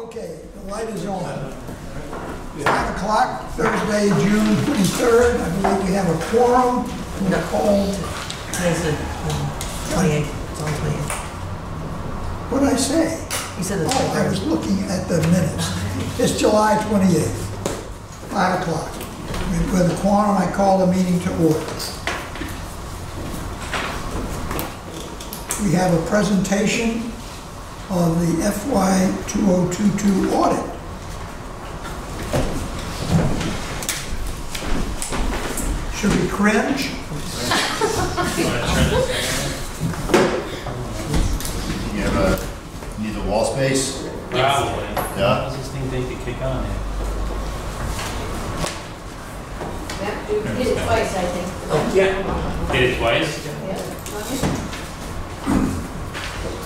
Okay, the light is on. 5 o'clock, Thursday, June 23rd. I believe we have a quorum. We're called. There's a 28th. It's on 28th. What did I say? You said the 23rd. Oh, I was looking at the minutes. It's July 28th, 5 o'clock. With a quorum, I call the meeting to order. We have a presentation of the FY 2022 audit. Should we cringe? Need the wall space? Probably. Yeah. I just think they could kick on it. Yeah, you did it twice, I think. Oh, yeah. Did it twice? Yeah.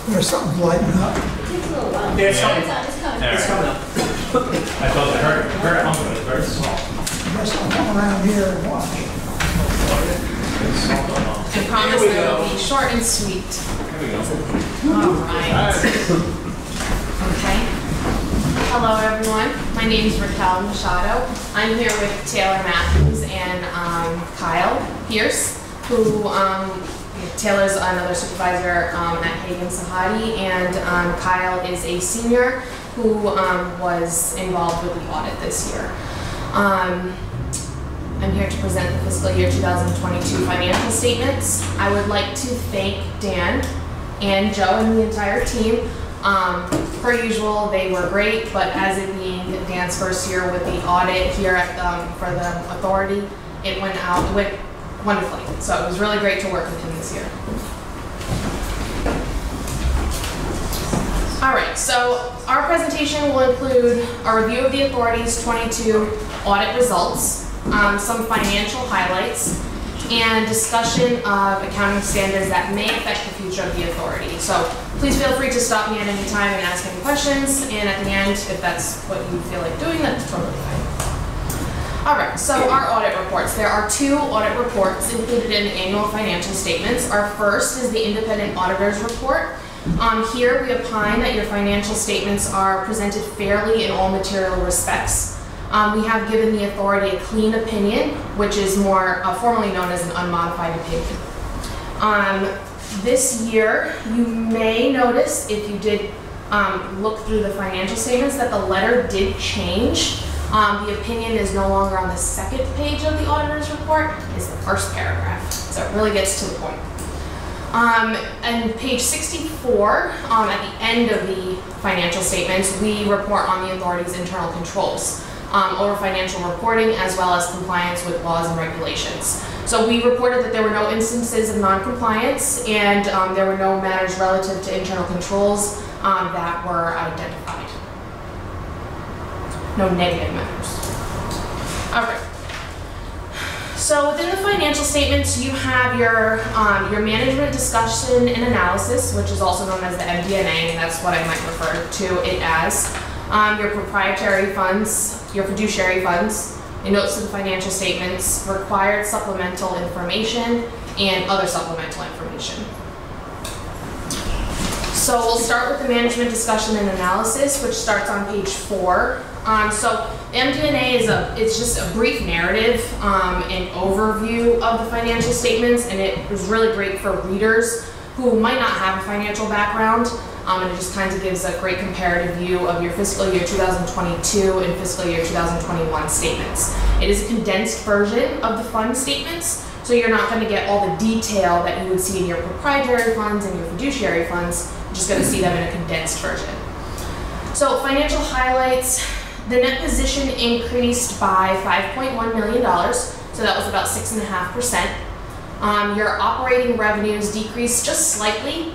There's something lighting up. It takes a little while. There's It's something. coming. It's coming up. I thought I heard it hum, but it's very small. I guess I'll come around here and watch. I promise it will be short and sweet. Here we go. All right. Okay. Hello, everyone. My name is Raquel Machado. I'm here with Taylor Matthews and Kyle Pierce, who Taylor's another supervisor at Hagen Sahadi, and Kyle is a senior who was involved with the audit this year. I'm here to present the fiscal year 2022 financial statements. I would like to thank Dan and Joe and the entire team. Per usual, they were great, but as it being Dan's first year with the audit here at for the authority, it went wonderfully. So it was really great to work with him this year. All right, so our presentation will include a review of the authority's 22 audit results, some financial highlights, and discussion of accounting standards that may affect the future of the authority. So please feel free to stop me at any time and ask any questions, and at the end, if that's what you feel like doing, that's totally fine. All right, so our audit reports. There are 2 audit reports included in the annual financial statements. Our first is the independent auditor's report. Here we opine that your financial statements are presented fairly in all material respects. We have given the authority a clean opinion, which is more formally known as an unmodified opinion. This year, you may notice, if you did look through the financial statements, that the letter did change. The opinion is no longer on the 2nd page of the auditor's report, it's the 1st paragraph, so it really gets to the point. And page 64, at the end of the financial statements, we report on the authority's internal controls over financial reporting as well as compliance with laws and regulations. So we reported that there were no instances of non-compliance and there were no matters relative to internal controls that were identified. No negative matters. All right. So within the financial statements, you have your management discussion and analysis, which is also known as the Mdna, and that's what I might refer to it as. Your proprietary funds, your fiduciary funds, and notes to the financial statements, required supplemental information, and other supplemental information. So we'll start with the management discussion and analysis, which starts on page 4. So Mdna it's just a brief narrative and overview of the financial statements, and it was really great for readers who might not have a financial background, and it just kind of gives a great comparative view of your fiscal year 2022 and fiscal year 2021 statements. It is a condensed version of the fund statements, so you're not going to get all the detail that you would see in your proprietary funds and your fiduciary funds. You're just going to see them in a condensed version. So financial highlights. The net position increased by $5.1 million, so that was about 6.5%. Your operating revenues decreased just slightly,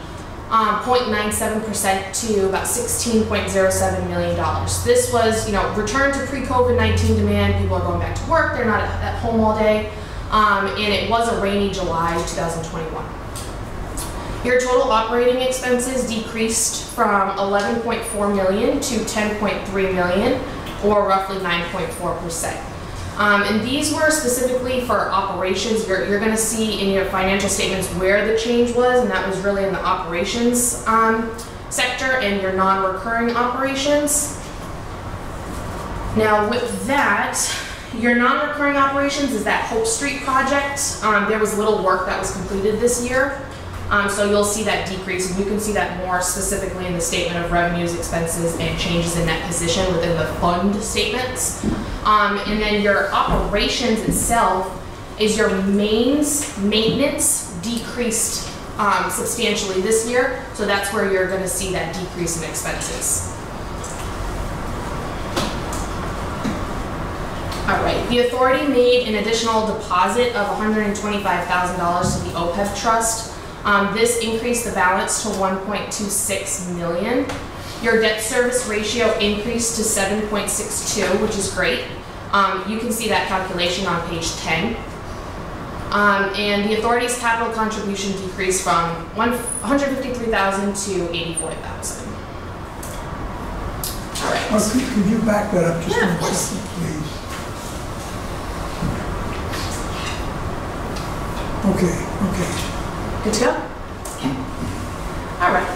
0.97% to about $16.07 million. This was, return to pre-COVID-19 demand. People are going back to work. They're not at home all day, and it was a rainy July 2021. Your total operating expenses decreased from $11.4 million to $10.3 million, or roughly 9.4%. And these were specifically for operations. You're going to see in your financial statements where the change was, and that was really in the operations sector and your non-recurring operations. Now with that, your non-recurring operations is that Hope Street project. There was little work that was completed this year. So you'll see that decrease, and you can see that more specifically in the statement of revenues, expenses, and changes in net position within the fund statements. And then your operations itself is your mains maintenance decreased substantially this year. So that's where you're going to see that decrease in expenses. All right, the authority made an additional deposit of $125,000 to the Opeb trust. This increased the balance to $1.26 million. Your debt service ratio increased to 7.62, which is great. You can see that calculation on page 10. And the authority's capital contribution decreased from $153,000 to $84,000. All right. Could you back that up just Yeah, a of course. second, please? Okay. Good to go? Okay. All right.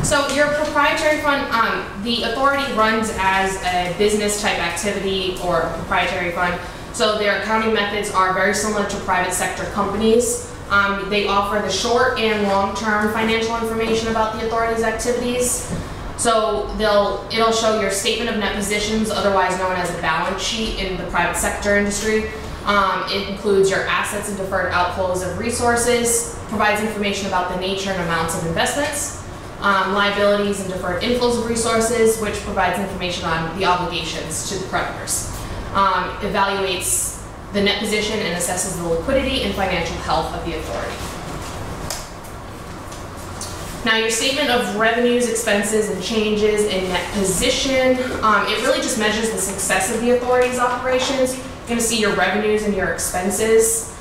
So your proprietary fund, the authority runs as a business type activity or a proprietary fund. So their accounting methods are very similar to private sector companies. They offer the short and long-term financial information about the authority's activities. So it'll show your statement of net positions, otherwise known as a balance sheet in the private sector industry. It includes your assets and deferred outflows of resources, provides information about the nature and amounts of investments, liabilities and deferred inflows of resources, which provides information on the obligations to the creditors. Evaluates the net position and assesses the liquidity and financial health of the authority. Now your statement of revenues, expenses, and changes in net position, it really just measures the success of the authority's operations. You're going to see your revenues and your expenses.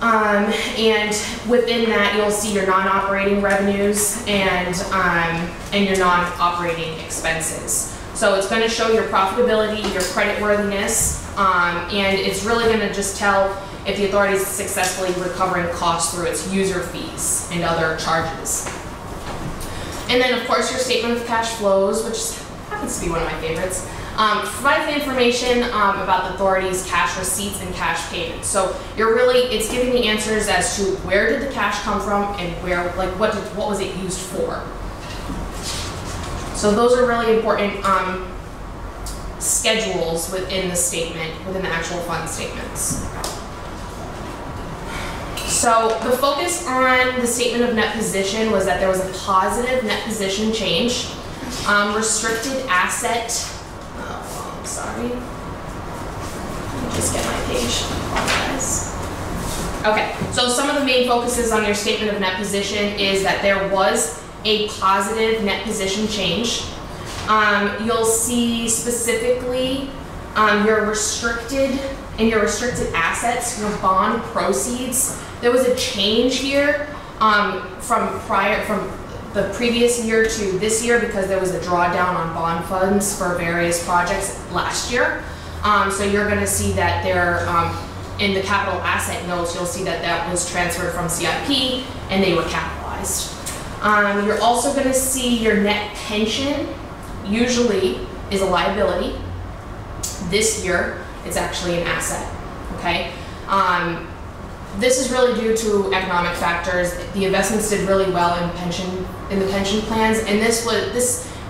And within that, you'll see your non-operating revenues and your non-operating expenses. So it's going to show your profitability, your creditworthiness, and it's really going to just tell if the authority is successfully recovering costs through its user fees and other charges. And then, of course, your statement of cash flows, which happens to be one of my favorites, provides the information about the authority's cash receipts and cash payments. So it's giving the answers as to where did the cash come from and what was it used for. So those are really important schedules within the statement, within the actual fund statements. So the focus on the statement of net position was that there was a positive net position change, restricted asset. Oh, I'm sorry. Let me just get my page. Apologize. Okay, so some of the main focuses on your statement of net position is that there was a positive net position change. You'll see specifically your restricted assets, your bond proceeds. There was a change here from the previous year to this year because there was a drawdown on bond funds for various projects last year. So you're going to see that there in the capital asset notes, you'll see that that was transferred from CIP and they were capitalized. You're also going to see your net pension usually is a liability. This year, it's actually an asset, okay? This is really due to economic factors. The investments did really well in the pension plans, and this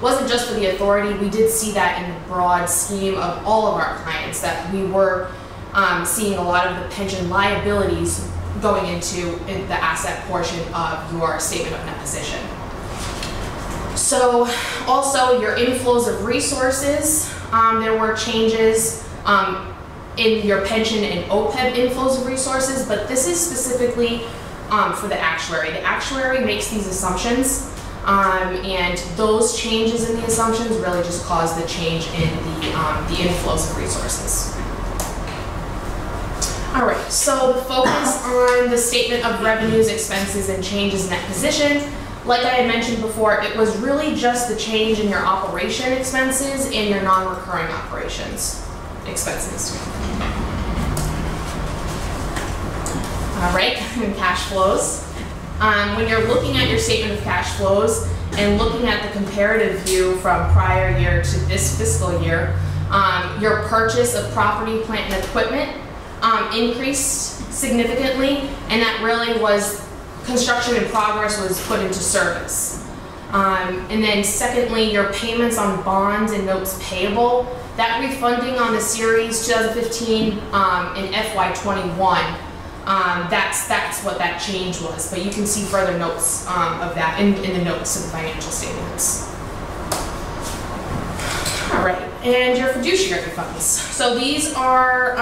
wasn't just for the authority. We did see that in the broad scheme of all of our clients, that we were seeing a lot of the pension liabilities going into the asset portion of your statement of net position. So also your inflows of resources, there were changes in your pension and Opeb inflows of resources, but this is specifically for the actuary. The actuary makes these assumptions, and those changes in the assumptions really just cause the change in the inflows of resources. All right, so the focus on the statement of revenues, expenses, and changes in net position. Like I had mentioned before, it was really just the change in your operation expenses and your non-recurring operations expenses. All right, and cash flows. When you're looking at your statement of cash flows and looking at the comparative view from prior year to this fiscal year, Your purchase of property, plant, and equipment increased significantly, and that really was construction in progress was put into service. And then secondly, your payments on bonds and notes payable, that refunding on the series 2015 in FY21, that's what that change was. But you can see further notes of that in the notes of the financial statements. All right, and your fiduciary funds. So these are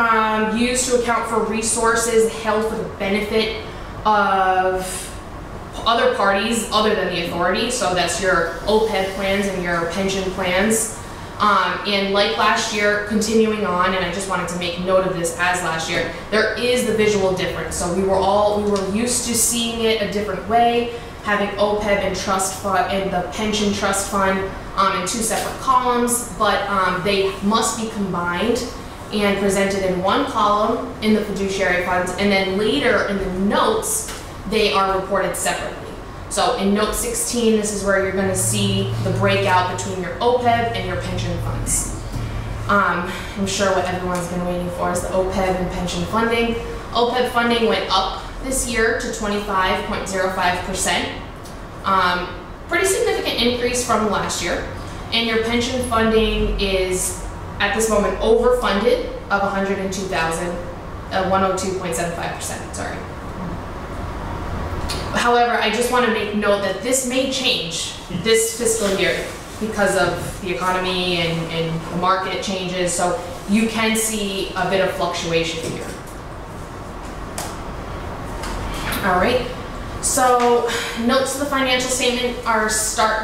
used to account for resources held for the benefit of other parties other than the authority. So that's your Opeb plans and your pension plans. And like last year, continuing on, and I just wanted to make note of this as last year, there is the visual difference. So we were used to seeing it a different way, having Opeb and trust fund and the pension trust fund in two separate columns, but they must be combined and presented in one column in the fiduciary funds, and then later in the notes, they are reported separately. So in note 16, this is where you're going to see the breakout between your Opeb and your pension funds. I'm sure what everyone's been waiting for is the Opeb and pension funding. Opeb funding went up this year to 25.05%. Pretty significant increase from last year. And your pension funding is at this moment overfunded of 102.75%, sorry. However, I just want to make note that this may change this fiscal year because of the economy and the market changes, so you can see a bit of fluctuation here. All right, so notes to the financial statement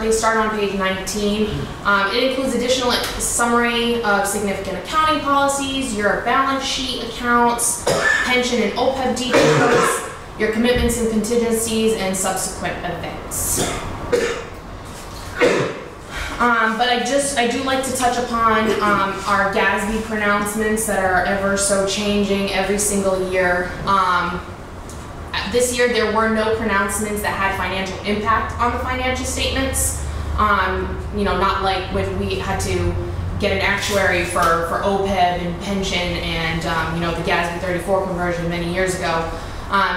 they start on page 19. It includes additional summary of significant accounting policies, your balance sheet accounts, pension and Opeb details, your commitments and contingencies, and subsequent events. But I do like to touch upon our GASB pronouncements that are ever so changing every single year. This year there were no pronouncements that had financial impact on the financial statements. You know, not like when we had to get an actuary for Opeb and pension and you know, the GASB 34 conversion many years ago.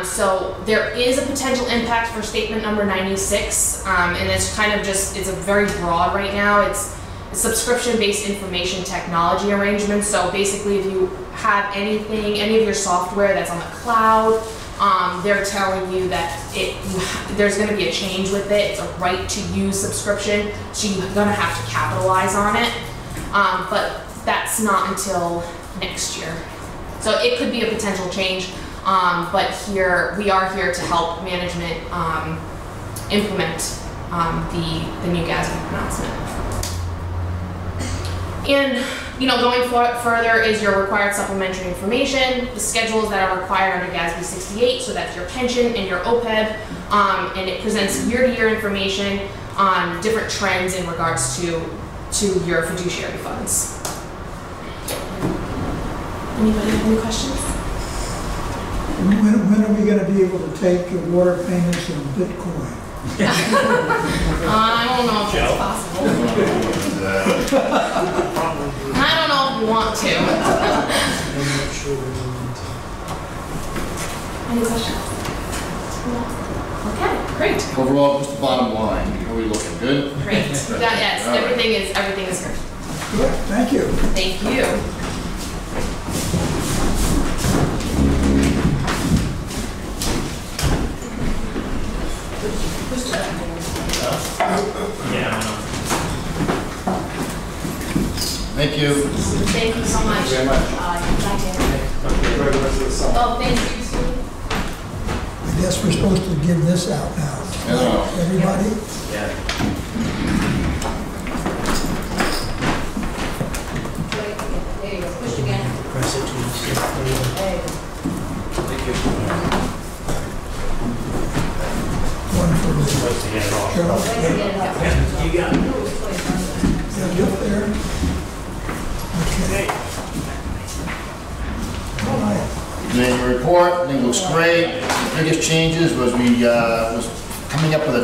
So there is a potential impact for statement number 96, and it's kind of just, it's a very broad right now. It's a subscription-based information technology arrangement. So basically if you have any of your software that's on the cloud, they're telling you that there's going to be a change with it. It's a right to use subscription, so you're going to have to capitalize on it. But that's not until next year. So it could be a potential change. But we are here to help management implement the new GASB pronouncement. And you know, going further is your required supplementary information, the schedules that are required under GASB 68, so that's your pension and your Opeb, and it presents year-to-year information on different trends in regards to your fiduciary funds. Anybody have any questions? When are we going to be able to take water payments in Bitcoin? I don't know if it's possible. I don't know if we want to. Any questions? No. Okay, great. Overall, just the bottom line, how are we looking? Good? Great. Yes, everything is good. Good, thank you. Thank you. Yeah, Thank you. Thank you so much. Thank you very much. Oh, thank you. I guess we're supposed to give this out now. Yeah. Everybody? yeah. There you go, push again. Press it to There you go. One for the Supposed to get it all. Cheryl. Place to get it up. You got it. Yeah, up there. Okay. All right. Name report, everything looks great. The biggest changes was we was coming up with a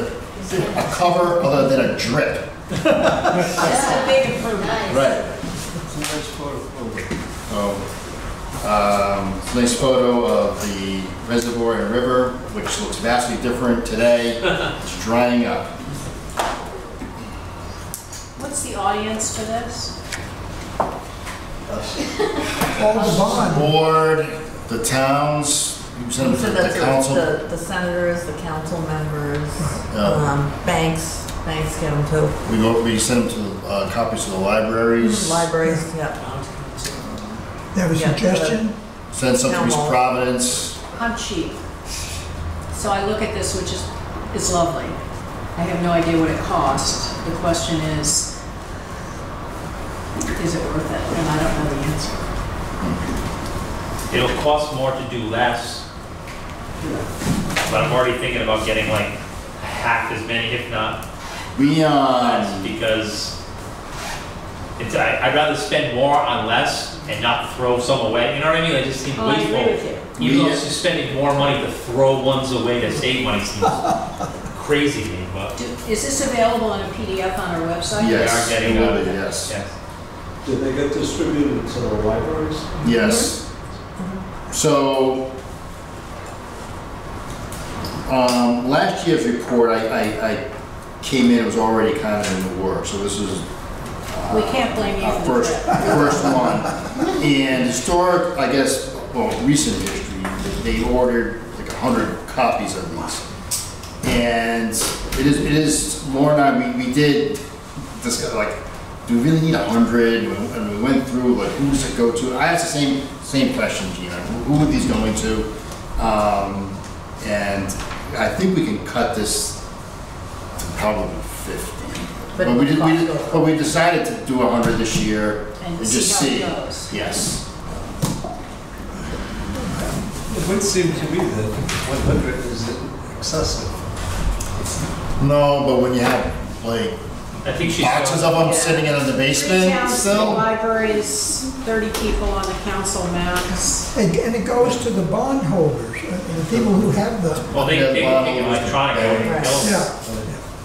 cover other than a drip. That's a big improvement. Nice. Right. It's a nice photo of the reservoir and river, which looks vastly different today. It's drying up. What's the audience for this? All the bond. Board, the towns, you send So them to that's the council. the senators, the council members, Yeah. banks get them too. We send them to copies to the libraries. Libraries, yeah. They have a Yeah, suggestion? Send some to East Town hall. Providence. I'm cheap. So I look at this, which is lovely. I have no idea what it cost. The question is it worth it? And I don't know the answer. It'll cost more to do less. But I'm already thinking about getting like half as many, if not We, less, because I'd rather spend more on less and not throw some away. You know what I mean? It just seems Oh, I wasteful. agree with you. Even though it's just spending more money to throw ones away to save money seems crazy to me, but Is this available in a PDF on our website? yes, are getting, it will be, yes. yes. Did they get distributed to the libraries? Yes. So, last year's report, I came in, it was already kind of in the works, so this is We can't blame you our for the first trip. one. And historic, I guess, well, recent history, they ordered like 100 copies of these. And it is, Laura and I, we did discuss, like, do we really need 100? And we went through, like, who does it go to? I asked the same question, Gina. Who are these going to? And I think we can cut this to probably 50. But But we decided to do 100 this year And and see just how it see. goes. Yes. It would seem to me that 100 is excessive. No, but when you have like I think she's. boxes of them Yeah. sitting in the 3 basement towns, 3 still. libraries, 30 people on the council max. And it goes to the bondholders, the people who have the, Well, they can take it electronic. Right. yeah.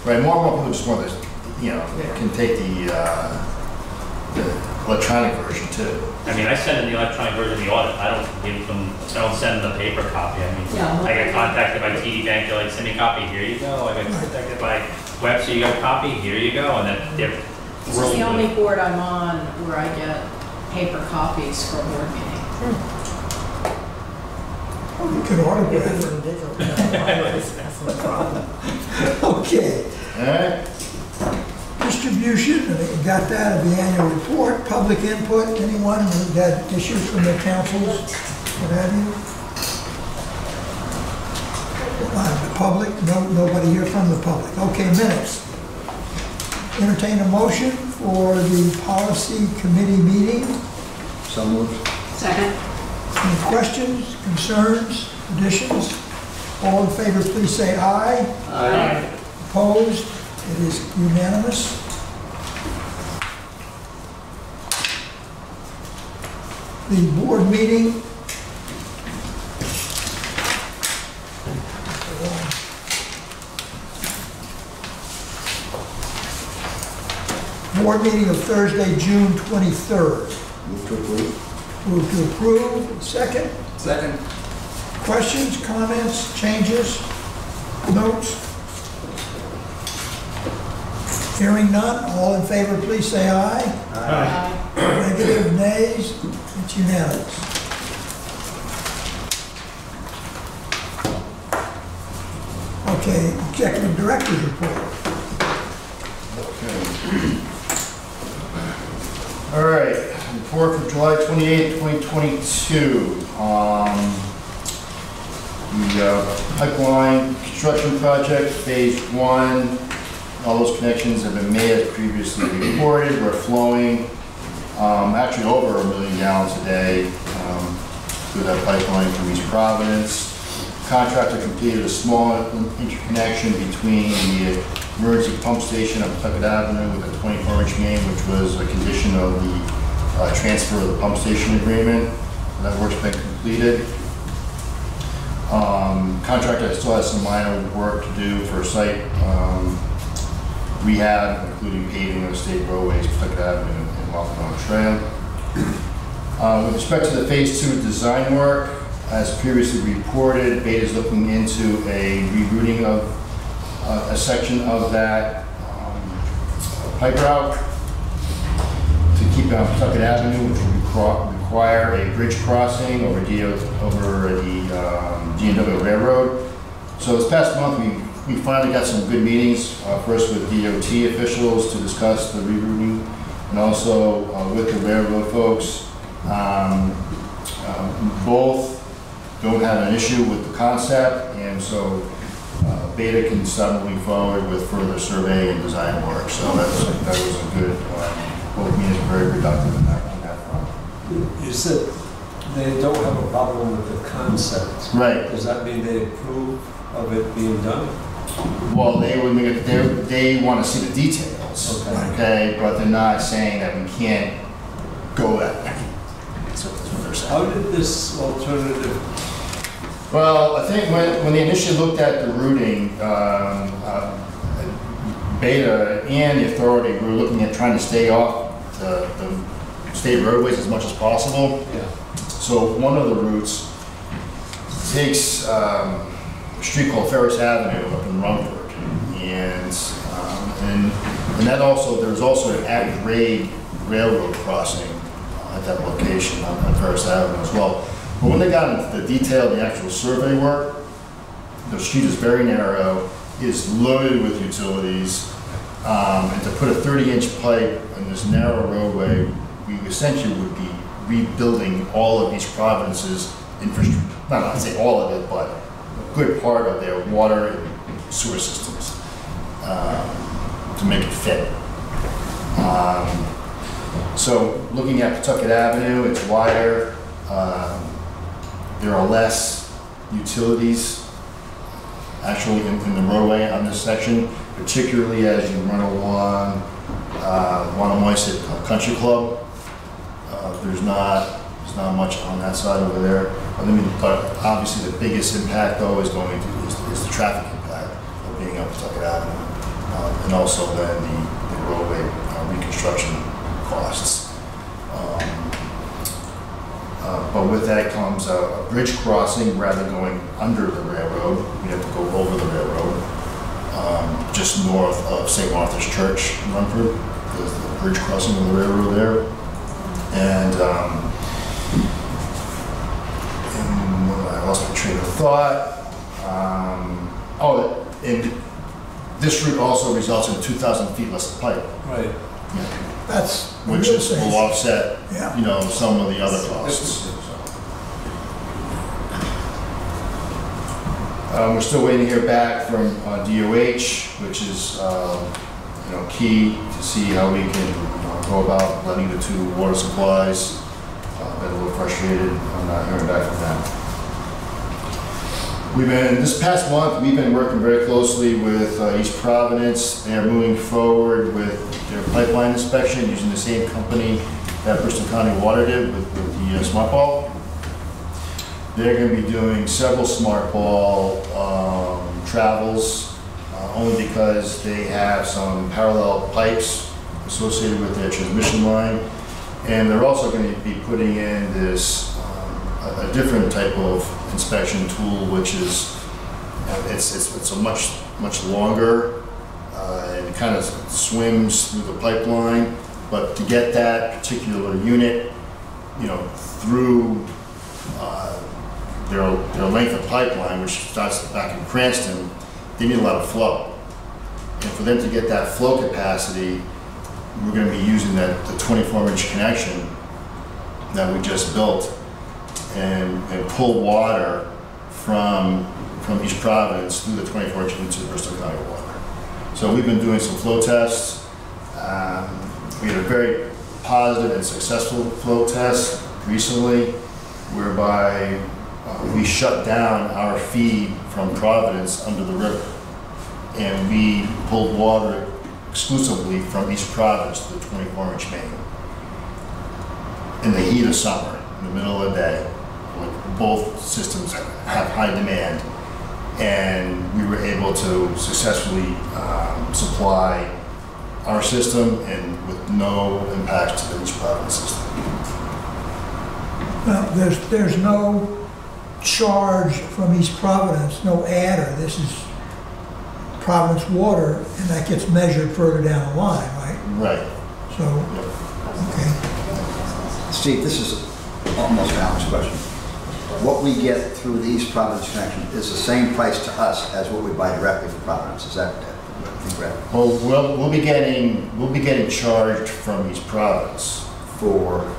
Right, more and more people just want this, you know, can take the electronic version too. I mean, I send in the electronic version of the audit. I don't give them, I don't send them the paper copy. I mean, Yeah. I get contacted by TD Bank, they're like, send me a copy, here you go. I get contacted by Webster, you got a copy, here you go. And then they're This is thrilled the with only it. board I'm on where I get paper copies for a board meeting. You could autograph If it. it's in digital, libraries, that's no problem. Okay. All right? Distribution, and you got that of the annual report, public input, anyone who got issues from their councils, what have you? The public, nobody here from the public. Okay, minutes. Entertain a motion for the policy committee meeting. So moved. Second? Any questions, concerns, additions? All in favor, please say aye. Aye. Opposed? It is unanimous. The board meeting. Board meeting of Thursday, June 23rd. Move to approve. Move to approve. Second. Second. Questions, comments, changes, notes? Hearing none, all in favor, please say aye. Negative, nays, it's unanimous. Okay, Executive Director's report. All right, report for July 28, 2022. The pipeline construction project, phase 1, all those connections have been made as previously reported. We're flowing actually over 1 million gallons a day through that pipeline from East Providence. Contractor completed a small interconnection between the emergency pump station on Pawtucket Avenue with a 24-inch main, which was a condition of the transfer of the pump station agreement. That work's been completed. Contractor still has some minor work to do for site rehab, including paving of state roadways, Pawtucket Avenue and Waltham Trail. With respect to the Phase 2 design work, as previously reported, Beta is looking into a rerouting of a section of that pipe route to keep on Pawtucket Avenue, which will require a bridge crossing over the D&W Railroad. So this past month, we finally got some good meetings, first with DOT officials to discuss the rerouting, and also with the railroad folks. Both don't have an issue with the concept, and so Beta can start moving forward with further survey and design work. So that was a good, both meetings were very productive on that front. You said they don't have a problem with the concept. Right. Does that mean they approve of it being done? Well, they want to see the details, okay, but they're not saying that we can't go that way. That's what they're saying. How did this alternative? Well, I think when they initially looked at the routing, Beta and the authority were looking at trying to stay off the state roadways as much as possible. Yeah. So one of the routes takes a street called Ferris Avenue up in Rumford, and that also there's also an at-grade railroad crossing at that location on Ferris Avenue as well. But when they got into the detail, the actual survey work, the street is very narrow, is loaded with utilities, and to put a 30-inch pipe in this narrow roadway, we essentially would be rebuilding all of East Providence's infrastructure. Not I'd say all of it, but a good part of their water and sewer systems to make it fit. So looking at Pawtucket Avenue, it's wider. There are less utilities actually in the roadway on this section, particularly as you run along Wannamoyset Country Club. There's not much on that side over there. But obviously the biggest impact though is is the traffic impact of being on Pawtucket Avenue, and also then the roadway reconstruction costs. But with that comes a bridge crossing rather than going under the railroad. We have to go over the railroad, just north of St. Martha's Church in Rumford. There's the bridge crossing of the railroad there. And I lost my train of thought. And this route also results in 2,000 feet less of pipe. Right. Yeah. That's Which will offset, Yeah. some of the other costs. We're still waiting to hear back from DOH, which is, key to see how we can go about blending the two water supplies. Been a little frustrated. I'm not hearing back from them. This past month, we've been working very closely with East Providence. They're moving forward with their pipeline inspection using the same company that Bristol County Water did with the Smart Ball. They're going to be doing several Smart Ball travels, only because they have some parallel pipes associated with their transmission line. And they're also going to be putting in this a different type of inspection tool, which is it's a much longer and it kind of swims through the pipeline. But to get that particular unit, through their length of pipeline, which starts back in Cranston, they need a lot of flow. And for them to get that flow capacity, we're going to be using the 24-inch connection that we just built and pull water from East Providence through the 24-inch into Bristol County Water. So we've been doing some flow tests. We had a very positive and successful flow test recently, whereby we shut down our feed from Providence under the river, and we pulled water exclusively from East Providence to the 24-inch main in the heat of summer, in the middle of the day, when both systems have high demand, and we were able to successfully supply our system and with no impact to the East Providence system. Well, there's no charge from East Providence, no adder. This is Providence water, and that gets measured further down the line, right? Right. So, okay. Steve, this is almost an Alex question. What we get through the East Providence connection is the same price to us as what we buy directly from Providence. Is that correct? Well, we'll be getting charged from East Providence For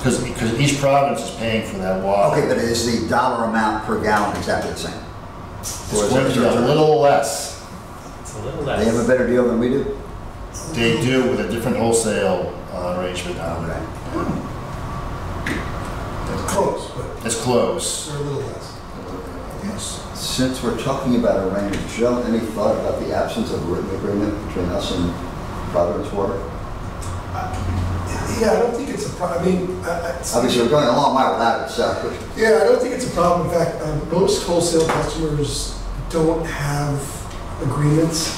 because East Providence is paying for that water. okay, but is the dollar amount per gallon exactly the same? It's going to be a little less. It's a little They have a less. better deal than we do. They do with a different wholesale arrangement down Okay. there. Close, but It's close. they're a little less. Yes. Since we're talking about arrangements, Joe, any thought about the absence of a written agreement between us and Providence Water? Yeah, I don't think it's a problem. I mean, Obviously, we're going a long way without it, so. yeah, I don't think it's a problem. In fact, most wholesale customers don't have agreements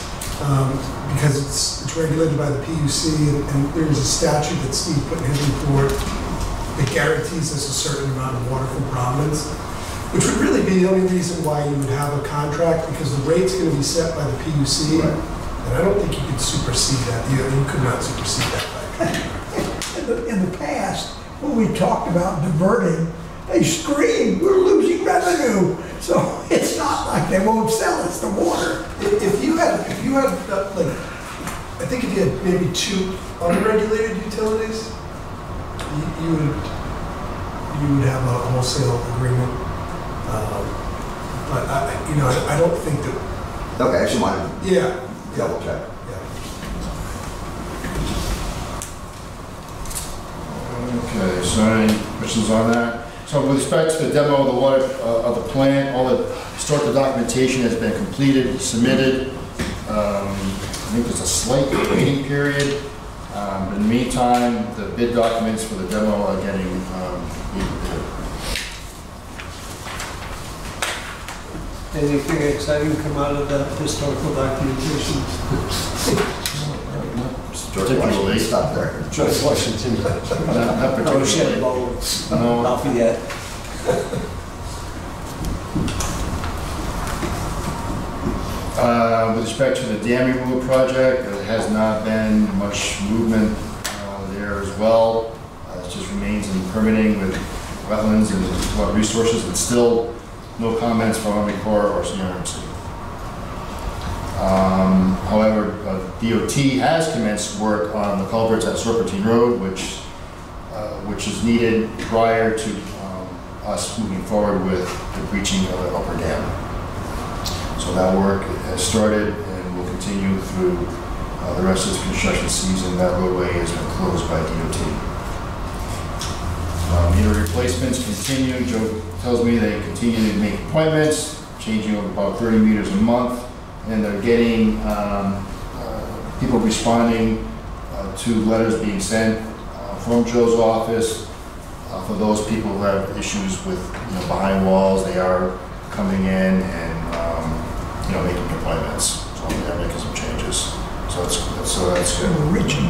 because it's regulated by the PUC, and there's a statute that Steve put in his report that guarantees us a certain amount of water from Providence, which would really be the only reason why you would have a contract, because the rate's going to be set by the PUC, Right. and I don't think you could supersede that. You could not supersede that. In the past, when we talked about diverting, they screamed, we're losing revenue. So it's not like they won't sell us the water. If you had, like, I think if you had maybe 2 unregulated utilities, you would have a wholesale agreement. But I don't think that. Okay, I just wanted to Yeah. double check. Okay, so any questions on that? So with respect to the demo of the water, of the plant, all the historical documentation has been completed, submitted. I think there's a slight waiting period. In the meantime, the bid documents for the demo are getting Anything exciting come out of that historical documentation? particularly. Stop there. George Washington. Not No shit particularly. about No. Lafayette. With respect to the dam removal project, there has not been much movement there as well. It just remains in permitting with wetlands and flood resources, and still no comments from Army Corps or CRMC. However, DOT has commenced work on the culverts at Serpentine Road, which is needed prior to us moving forward with the breaching of the upper dam. So that work has started and will continue through the rest of the construction season. That roadway has been closed by DOT. Meter replacements continue. Joe tells me they continue to make appointments, changing over about 30 meters a month, and they're getting people responding to letters being sent from Joe's office. For those people who have issues with behind walls, they are coming in and making appointments. So they're making some changes. So that's good. We're reaching.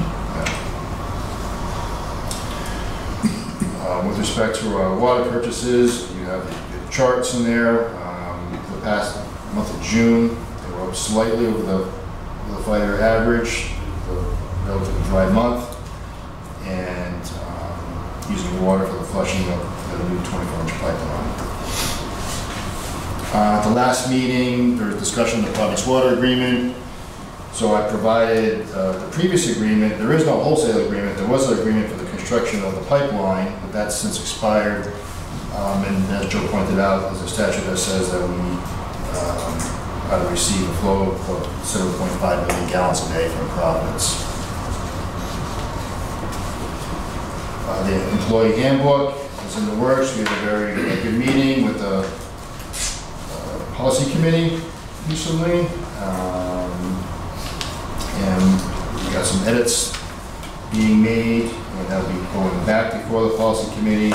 With respect to our water purchases, you have the charts in there. For the past month of June, they were up slightly over the 5-year average, the relatively dry month, and using the water for the flushing of the new 24-inch pipeline. At the last meeting, there was discussion of the Providence Water Agreement. So I provided the previous agreement. There is no wholesale agreement. There was an agreement for the construction of the pipeline, but that's since expired. And as Joe pointed out, there's a statute that says that we ought to receive a flow of 7.5 million gallons a day from Providence. The employee handbook is in the works. We had a very good meeting with the policy committee recently. And we got some edits being made, and that'll be going back before the policy committee,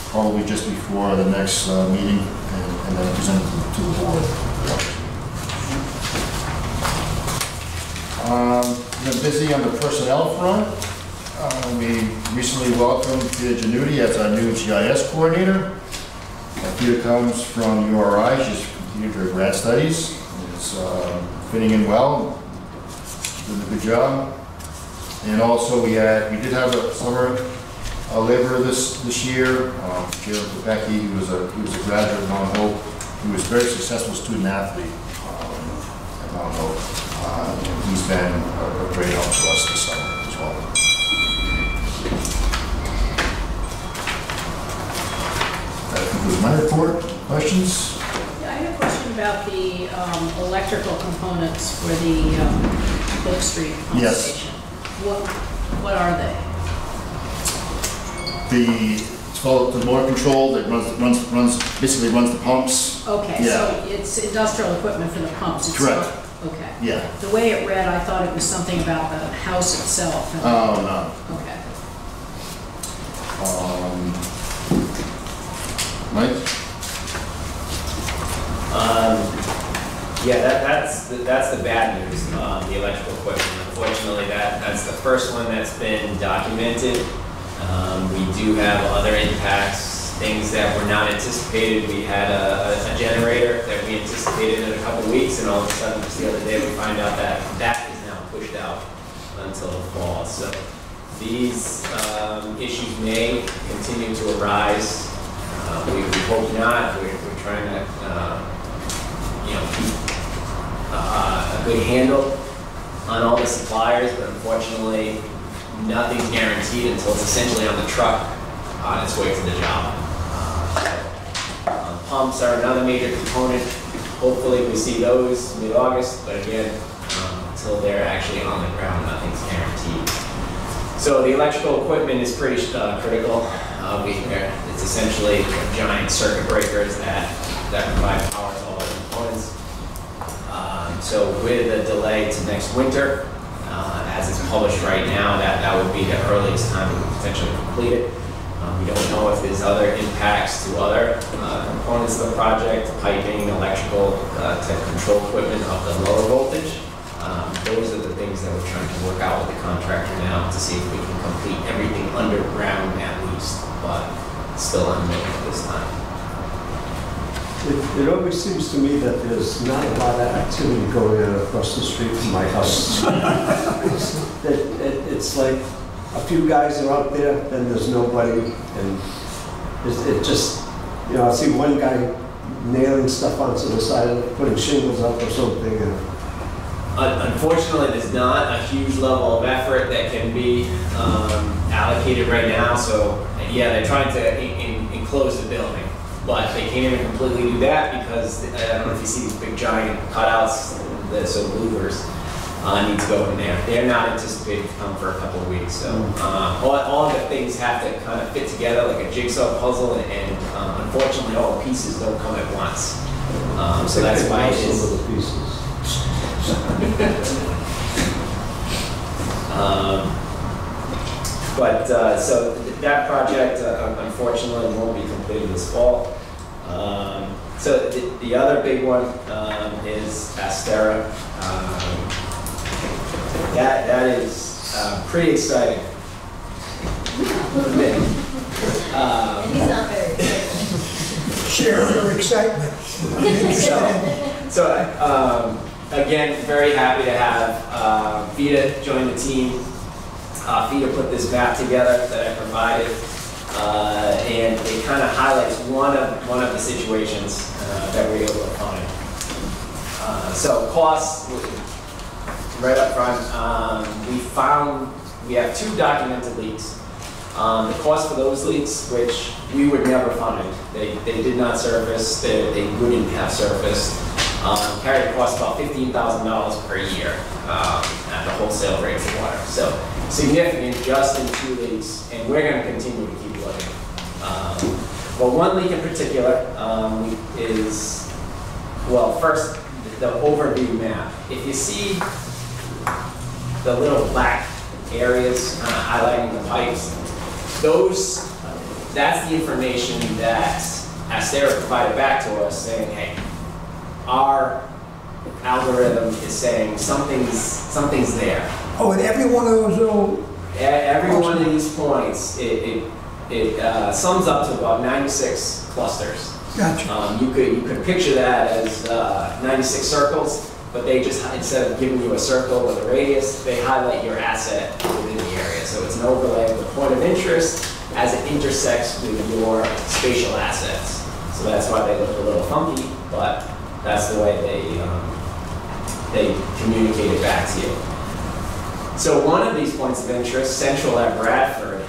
probably just before the next meeting, and then presented to the board. Been busy on the personnel front. We recently welcomed Fiduciary as our new GIS coordinator. Peter comes from URI, she's completed her grad studies, is fitting in well, doing a good job. And also we did have a summer laborer this year, Jared Lepecki, he was a graduate of Mount Hope. He was a very successful student athlete at Mount Hope. He's been a great help to us this summer as well. That concludes my report. Questions? Yeah, I have a question about the electrical components for the Oak Street pump station. What are they? It's called the motor control that basically runs the pumps. Okay, Yeah. so it's industrial equipment for the pumps. It's Correct. not- Okay. Yeah. The way it read, I thought it was something about the house itself. and- Oh, no. Okay. Mike? Yeah, that's the bad news, the electrical equipment. Unfortunately, that's the first one that's been documented. We do have other impacts, things that were not anticipated. We had a generator that we anticipated in a couple of weeks, and all of a sudden, just the other day, we find out that that is now pushed out until the fall. So these issues may continue to arise. We hope not. We're trying to, keep a good handle on all the suppliers, but unfortunately, nothing's guaranteed until it's essentially on the truck on its way to the job. Pumps are another major component. Hopefully, we see those mid-August, but again, until they're actually on the ground, nothing's guaranteed. So the electrical equipment is pretty critical. It's essentially giant circuit breakers that provide power to all the components. So with a delay to next winter, as it's published right now, that would be the earliest time we could potentially complete it. We don't know if there's other impacts to other components of the project, piping, electrical, type control equipment of the lower voltage. Those are the things that we're trying to work out with the contractor now to see if we can complete everything underground at least, but still unknown at this time. It always seems to me that there's not a lot of activity going on across the street from my house. It's like a few guys are out there, then there's nobody, and it just, I see one guy nailing stuff onto the side of it, putting shingles up or something. And unfortunately, there's not a huge level of effort that can be allocated right now. So yeah, they're trying to enclose the building, but they can't even completely do that because I don't know if you see these big giant cutouts, so louvers need to go in there. They're not anticipated to come for a couple of weeks. So all of the things have to kind of fit together like a jigsaw puzzle, and unfortunately, all the pieces don't come at once. So that's why it is. Some of the pieces. So that project unfortunately won't be completed this fall. So the other big one is Astera. That is pretty exciting. He's not very excited. Share your excitement. So again, very happy to have Vida join the team. Vida put this map together that I provided, and it kind of highlights one of the situations that we're able to find. So costs, right up front, we have 2 documented leaks. The cost for those leaks, which we would never find, they did not surface, they wouldn't have surfaced, carried a cost about $15,000 per year at the wholesale rates of water. So significant just in 2 leaks, and we're going to continue to keep looking. But one leak in particular is, well, first, the overview map. If you see the little black areas kind of highlighting the pipes, that's the information that Astera provided back to us saying, hey, our algorithm is saying something's there. Oh, and every one of those little Every one of these points, it sums up to about 96 clusters. Gotcha. You could picture that as 96 circles, but they just, instead of giving you a circle with a radius, they highlight your asset within the area. So it's an overlay of the point of interest as it intersects with your spatial assets. So that's why they look a little funky, but that's the way they communicate it back to you. So one of these points of interest, central at Bradford,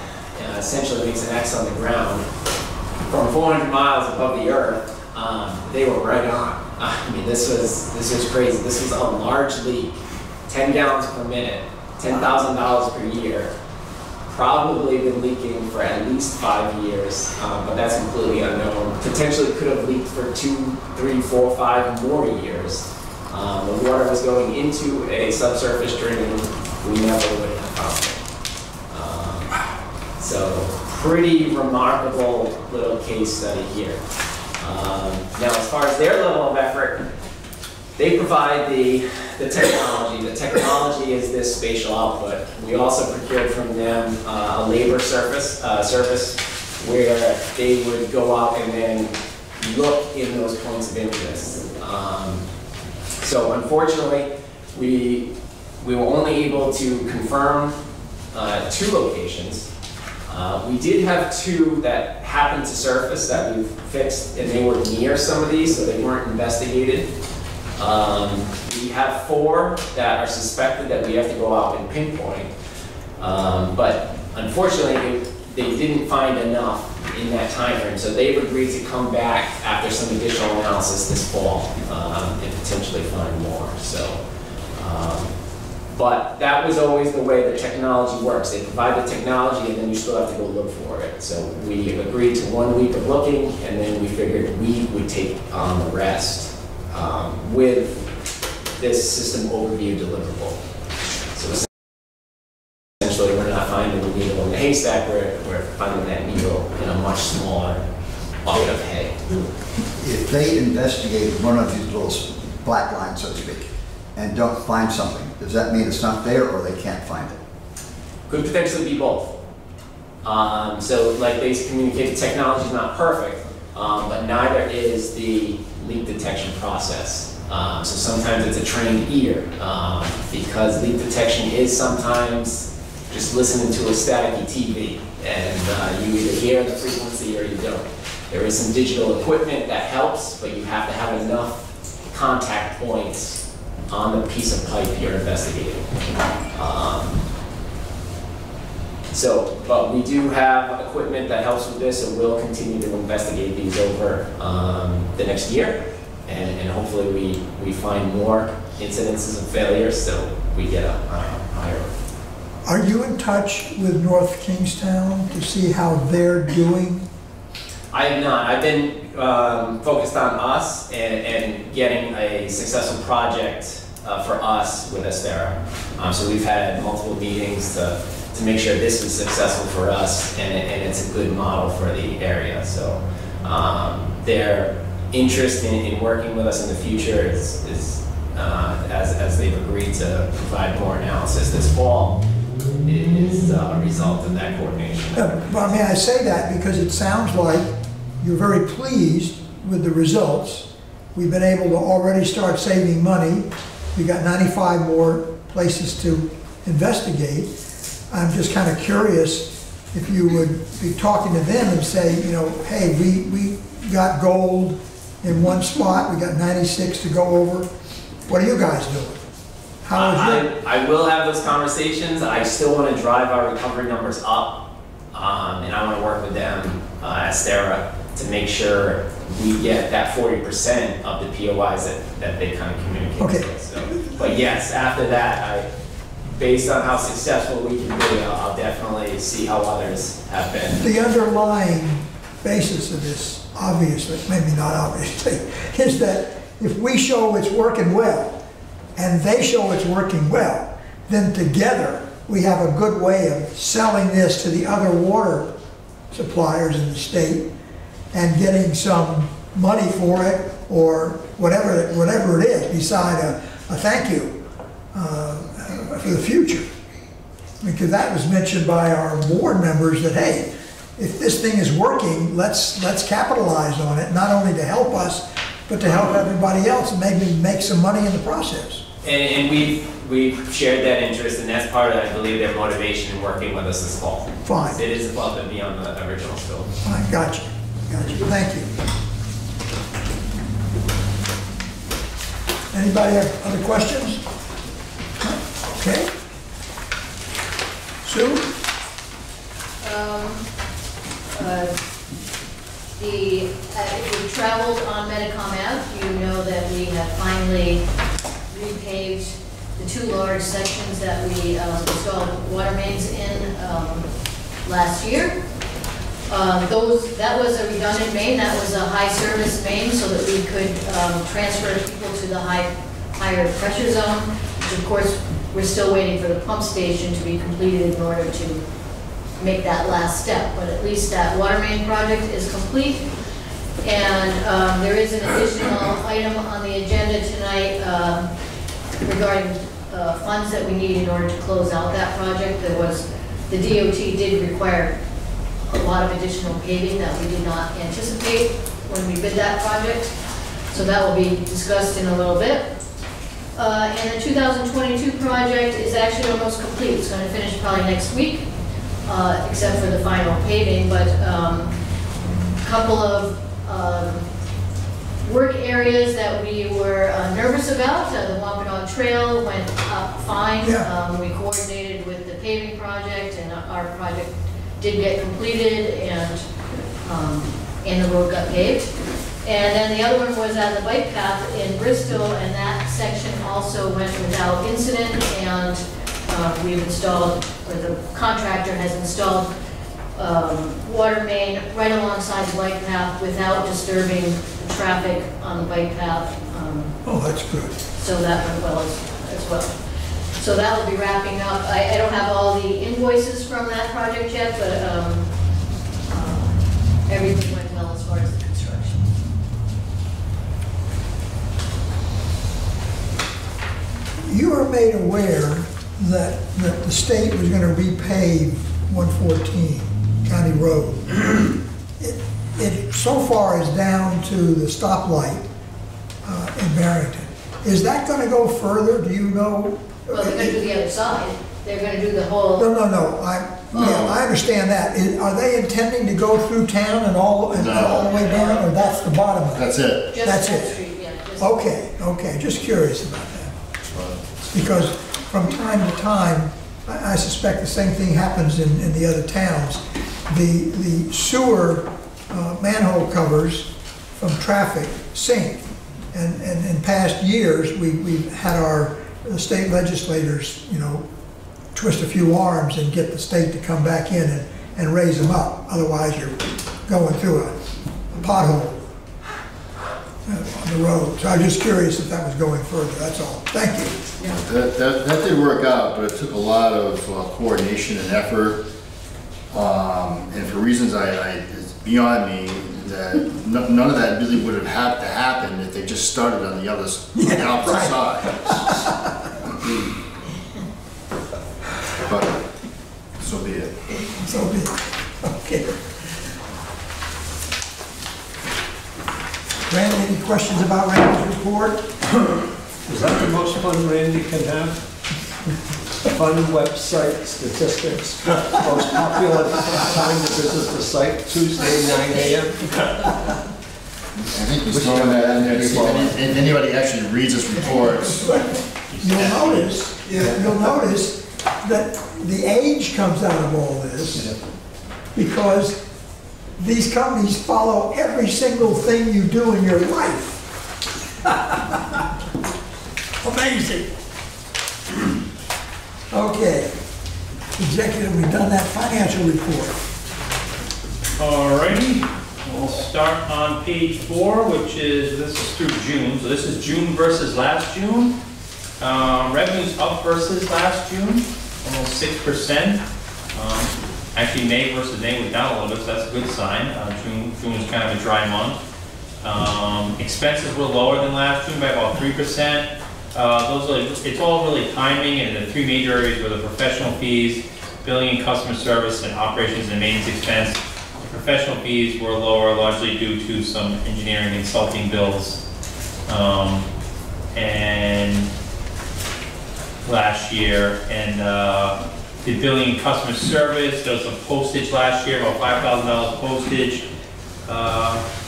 essentially makes an X on the ground. From 400 miles above the earth, they were right on. I mean, this was crazy. This was a large leak, 10 gallons per minute, $10,000 per year. Probably been leaking for at least 5 years, but that's completely unknown. Potentially could have leaked for 2, 3, 4, 5 more years. The water was going into a subsurface drain. We never would have found it. So pretty remarkable little case study here. Now, as far as their level of effort, they provide the technology. The technology is this spatial output. We also procured from them a labor service where they would go out and then look in those points of interest. So unfortunately, we were only able to confirm 2 locations. We did have 2 that happened to surface that we've fixed, and they were near some of these, so they weren't investigated. We have 4 that are suspected that we have to go out and pinpoint, but unfortunately, they didn't find enough in that time frame, so they've agreed to come back after some additional analysis this fall and potentially find more. So. But that was always the way the technology works. They provide the technology and then you still have to go look for it. So we agreed to 1 week of looking and then we figured we would take on the rest with this system overview deliverable. So essentially we're not finding the needle in the haystack, we're finding that needle in a much smaller bucket of hay. If they investigate one of these little black lines, so to speak, and don't find something, does that mean it's not there or they can't find it? Could potentially be both. So like they communicate, the technology is not perfect, but neither is the leak detection process. So sometimes it's a trained ear, because leak detection is sometimes just listening to a staticky TV, and you either hear the frequency or you don't. There is some digital equipment that helps, but you have to have enough contact points on the piece of pipe you're investigating. But we do have equipment that helps with this, and we'll continue to investigate these over the next year, and hopefully we find more incidences of failures, so we get a higher. Are you in touch with North Kingstown to see how they're doing? I have not. I've been focused on us and getting a successful project for us with Estera. So we've had multiple meetings to make sure this is successful for us and it's a good model for the area. So their interest in working with us in the future is as they've agreed to provide more analysis this fall, is a result of that coordination. Well, I mean, I say that because it sounds like you're very pleased with the results. We've been able to already start saving money. We've got 95 more places to investigate. I'm just kind of curious if you would be talking to them and say, you know, hey, we got gold in one spot, we got 96 to go over. What are you guys doing? I will have those conversations. I still want to drive our recovery numbers up, and I want to work with them at Estera to make sure we get that 40% of the POIs that they kind of communicate to us. So, but yes, after that, based on how successful we can be, I'll definitely see how others have been. The underlying basis of this, obviously, maybe not obviously, is that if we show it's working well, and they show it's working well, then together we have a good way of selling this to the other water suppliers in the state and getting some money for it, or whatever it is, beside a thank you for the future. because that was mentioned by our board members that, hey, if this thing is working, let's capitalize on it, not only to help us, but to help everybody else and maybe make some money in the process. And we've shared that interest, and that's part of, I believe, their motivation in working with us this fall. Fine. It is above and beyond the original scope. Fine, gotcha. Thank you. Anybody have other questions? Okay. Sue? If you traveled on Medicom Ave, you know that we have finally repaved the 2 large sections that we installed water mains in last year. That was a redundant main, that was a high service main so that we could transfer people to the higher pressure zone, which of course we're still waiting for the pump station to be completed in order to make that last step, but at least that water main project is complete. And there is an additional item on the agenda tonight regarding funds that we need in order to close out that project. The DOT did require a lot of additional paving that we did not anticipate when we bid that project. So that will be discussed in a little bit. And the 2022 project is actually almost complete. It's going to finish probably next week, except for the final paving, but a couple of work areas that we were nervous about. The Wampanoag Trail went up fine. Yeah. We coordinated with the paving project, and our project did get completed, and the road got paved. And then the other one was at the bike path in Bristol, and that section also went without incident, and we've installed, or the contractor has installed water main right alongside the bike path without disturbing the traffic on the bike path. Oh, that's good. So that went well as well. So that will be wrapping up. I don't have all the invoices from that project yet, but everything went well as far as the construction. You were made aware that the state was going to repave 114 County Road. It so far is down to the stoplight in Barrington. Is that going to go further? Do you know? Well, they're going to do the other side. They're going to do the whole. No. I understand that. Are they intending to go through town and all the way down, or that's the bottom of it? That's it. Just That's that it. street, yeah. Just Okay. Just curious about that. Because from time to time, I suspect the same thing happens in the other towns. The sewer manhole covers from traffic sink. And in past years, we've had our state legislators, twist a few arms and get the state to come back in and raise them up. Otherwise, you're going through a pothole on the road. So I'm just curious if that was going further, that's all. Thank you. That did work out, but it took a lot of coordination and effort. And for reasons it's beyond me, that none of that really would have had to happen if they just started on the opposite side. But so be it. So be it. Okay. Randy, any questions about Randy's report? Is that the most fun Randy can have? Fun website statistics. Most popular time to visit the site, Tuesday, 9 a.m. I think he's throwing that in there to see if anybody actually reads his reports. You'll notice that the age comes out of all this because these companies follow every single thing you do in your life. Amazing. Okay. Executive, we've done that financial report. Alrighty, we'll start on page 4, which is, this is through June. So this is June versus last June. Revenues up versus last June, almost 6%. Actually, May versus May was down a little bit, so that's a good sign. June was kind of a dry month. Expenses were lower than last June by about 3%. It's all really timing, and the 3 major areas were the professional fees, billing and customer service and operations and maintenance expense. The professional fees were lower, largely due to some engineering and consulting bills. And last year, and the billing and customer service, there was some postage last year, about $5,000 postage,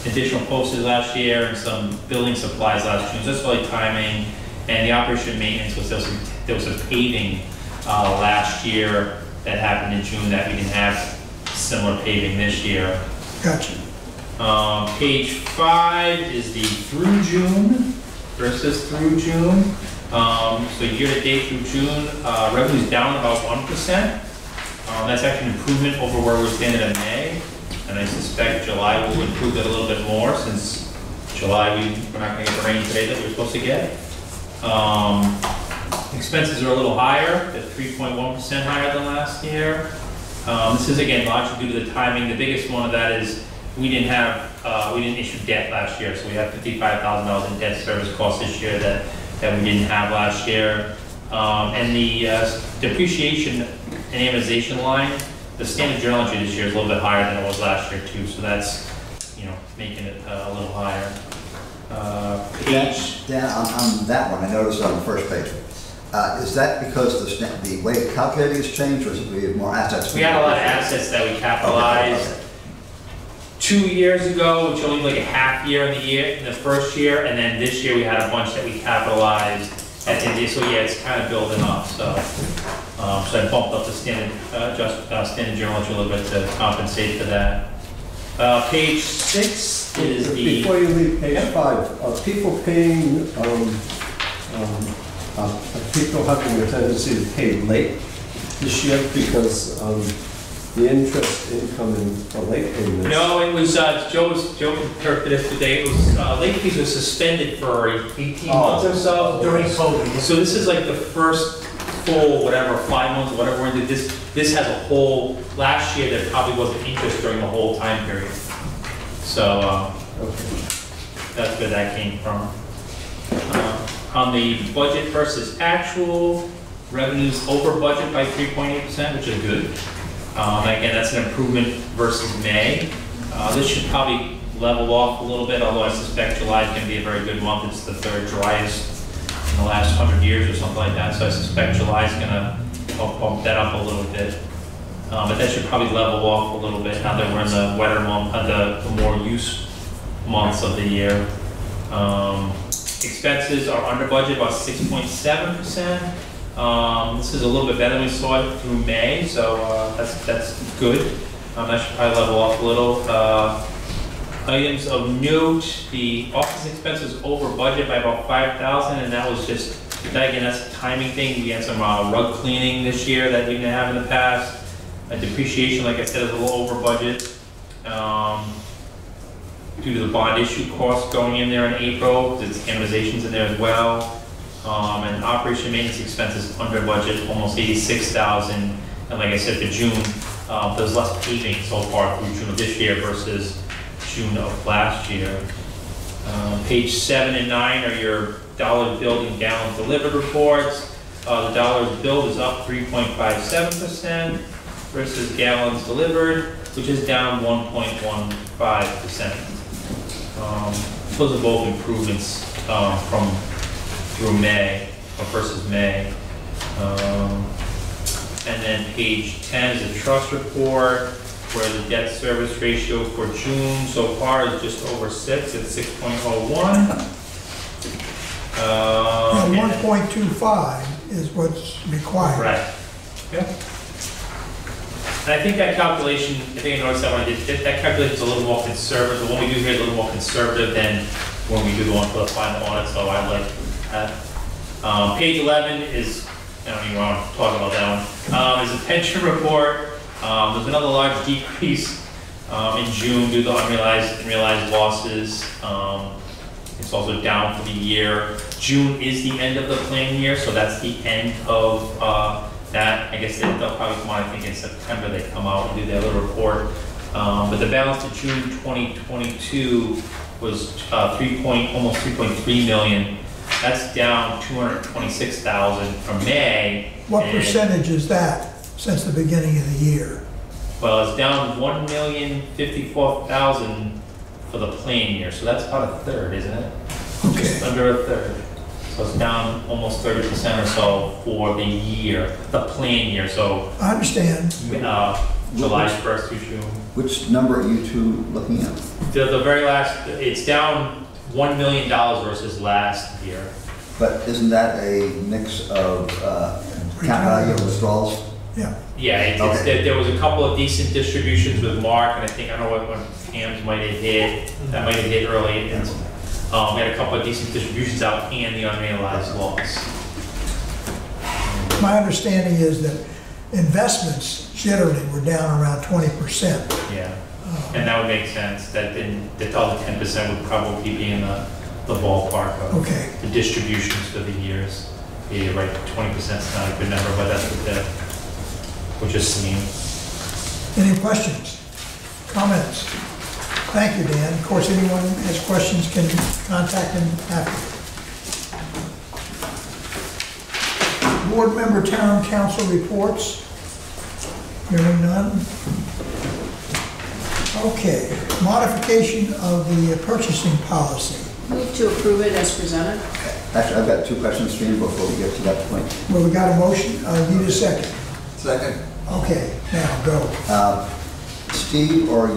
additional postage last year, and some billing supplies last June, just like timing. And the operation and maintenance was, there was some paving last year that happened in June that we didn't have similar paving this year. Gotcha. Page 5 is the through June versus through June. So year to date through June, revenue's down about 1%. That's actually an improvement over where we're standing in May. And I suspect July will improve it a little bit more, since July we're not going to get the rain today that we're supposed to get. Expenses are a little higher, at 3.1% higher than last year. This is again largely due to the timing. The biggest one of that is we didn't issue debt last year, so we have $55,000 in debt service costs this year that we didn't have last year. And the depreciation and amortization line, the standard journal entry this year is a little bit higher than it was last year too, so that's, making it a little higher. Dan, on that one, I noticed on the first page, is that because the way of calculating has changed, or is it we have more assets? We had a lot of assets that we capitalized. Okay. 2 years ago, which only like a half year in the first year, and then this year we had a bunch that we capitalized at the end of the year. So yeah, it's kind of building up. So, so I bumped up the standard journal entry a little bit to compensate for that. Page 6 is the. Before you leave page 5, are people paying? People having a tendency to pay late this year because the interest income in the late payments? No, it was, Joe interpreted this today, it was, late fees were suspended for 18 months or so. During COVID. So this is like the first full, 5 months, whatever we're into. This has a whole, last year there probably wasn't interest during the whole time period. So, that's where that came from. On the budget versus actual, revenues over budget by 3.8%, which is good. Again, that's an improvement versus May. This should probably level off a little bit, although I suspect July is going to be a very good month. It's the third driest in the last 100 years or something like that, so I suspect July is going to help bump that up a little bit. But that should probably level off a little bit now that we're in the wetter month, the more use months of the year. Expenses are under budget, about 6.7%. This is a little bit better than we saw it through May, so that's good. That should probably level off a little. Items of note, the office expenses over budget by about $5,000, and that was just, again, that's a timing thing. We had some rug cleaning this year that we didn't have in the past. Depreciation, like I said, is a little over budget due to the bond issue costs going in there in April. There's amortizations in there as well. And operation maintenance expenses under budget, almost $86,000. And like I said, for June, there's less paving so far through June of this year versus June of last year. Page 7 and 9 are your dollar billed and gallons delivered reports. The dollars billed is up 3.57% versus gallons delivered, which is down 1.15%. Those are both improvements from through May, or versus May. And then page 10 is the trust report, where the debt service ratio for June so far is just over 6 at 6.01. 1.25 is what's required. Right. Yeah. And I think that calculation, I think I noticed that when I did, that calculation is a little more conservative. The one we do here is a little more conservative than when we do the one for the final audit, so I like that. Page 11 is, I don't even want to talk about that one, is a pension report. There's another large decrease in June due to unrealized and realized losses. It's also down for the year. June is the end of the plan year, so that's the end of that. I guess they'll probably come out, I think in September they come out and do their little report. But the balance to June 2022 was almost 3.3 million. That's down 226,000 from May. What percentage is that? since the beginning of the year. Well, it's down 1,054,000 for the plan year, so that's about a third, isn't it? Okay. Just under a third. So it's down almost 30% or so for the year, the plan year, so I understand. July 1st through June. Which number are you two looking at? The very last, it's down $1 million versus last year. But isn't that a mix of account value and withdrawals? Yeah. Yeah, there was a couple of decent distributions with Mark, and I think, I don't know what Pam's might have hit, that might have hit early. And, we had a couple of decent distributions out and the unrealized loss. My understanding is that investments generally were down around 20%. Yeah, and that would make sense, that then the other 10% would probably be in the ballpark of Okay. the distributions for the years. Yeah, you're right, 20% is not a good number, but that's what we're just seeing. Any questions, comments? Thank you, Dan. Of course, anyone who has questions can contact him after. Board member town council reports. Hearing none. Okay, modification of the purchasing policy. Move to approve it as presented. Actually, I've got two questions for you before we get to that point. Well, we got a motion. Need a second. Second. Okay, now go. Steve, or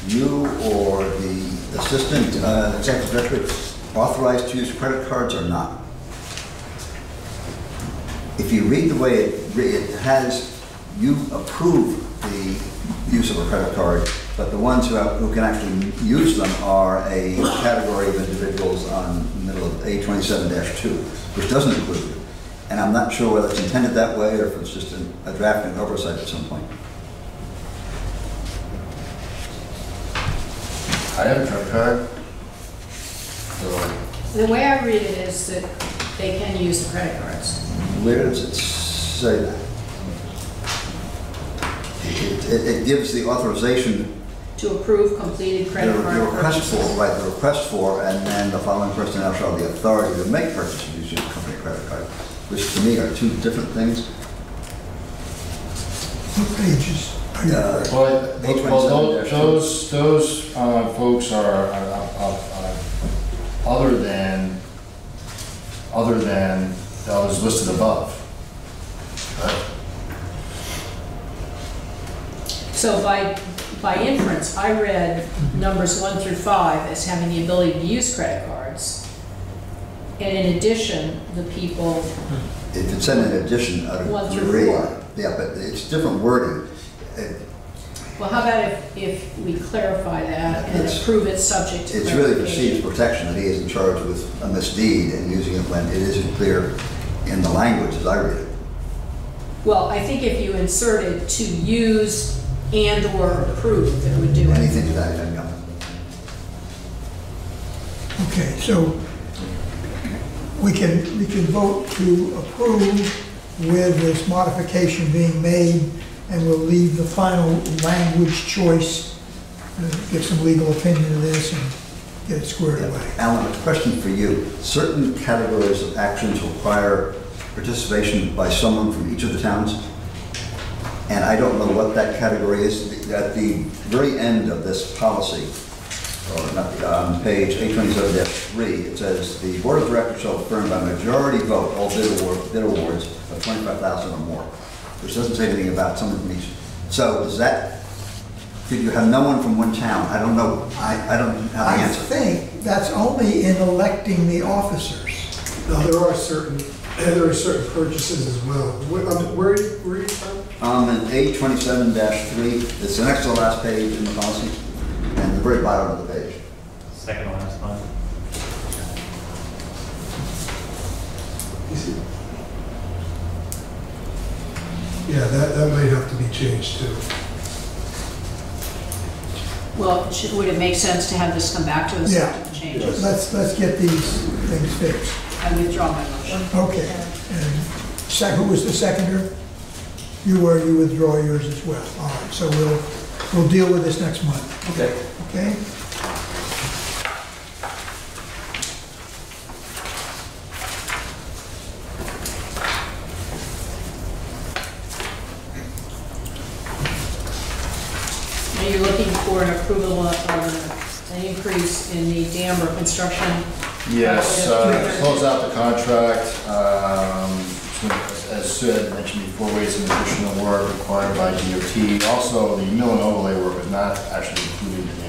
you or the assistant executive director authorized to use credit cards or not? If you read the way it has, you approve the use of a credit card, but the ones who can actually use them are a category of individuals on the middle of A27-2, which doesn't include you. And I'm not sure whether it's intended that way or if it's just a drafting oversight at some point. I have a credit card. So, The way I read it is that they can use the credit cards. Where does it say that? It gives the authorization. To approve completed credit card The request purchases. for, right, the request for, and then the following personnel shall have the authority to make purchases using a company credit card, which to me are two different things. What pages are you referring? those folks are other than those listed above. So by inference, I read numbers 1 through 5 as having the ability to use credit cards. And in addition, the people, If it's in addition, I 1 through agree. 4. Yeah, but it's different wording. Well, how about if we clarify that and It's- approve it subject to It's really for clarification? Steve's protection that he isn't charged with a misdeed and using it when it isn't clear in the language as I read it. Well, I think if you inserted to use and or approve, it would do it. Anything to that end, yeah. Okay, so we can vote to approve with this modification being made, and we'll leave the final language choice, get some legal opinion of this and get it squared away. Alan, a question for you. Certain categories of actions require participation by someone from each of the towns, and I don't know what that category is. At the very end of this policy, or not, on page 827-3, it says, the board of directors shall affirm by majority vote all bid awards of 25,000 or more, which doesn't say anything about someone from each. So does that, did you have no one from one town? I don't know. I don't have the I answer. think that's only in electing the officers. No, there are certain purchases as well. Where are you from? In A27-3, it's the next to the last page in the policy, and the very bottom of the page. Second to last line. Yeah, that might have to be changed too. Well, would it make sense to have this come back to us Yeah. after the changes? Let's get these things fixed. I withdraw my motion. Okay, and who was the seconder? You withdraw yours as well. All right, so we'll deal with this next month, Okay. okay? you're looking for an approval of an increase in the dam or construction? Yes, close out the contract. As Sue mentioned before, ways and additional work required by DOT. Also, the mill and overlay work is not actually included in the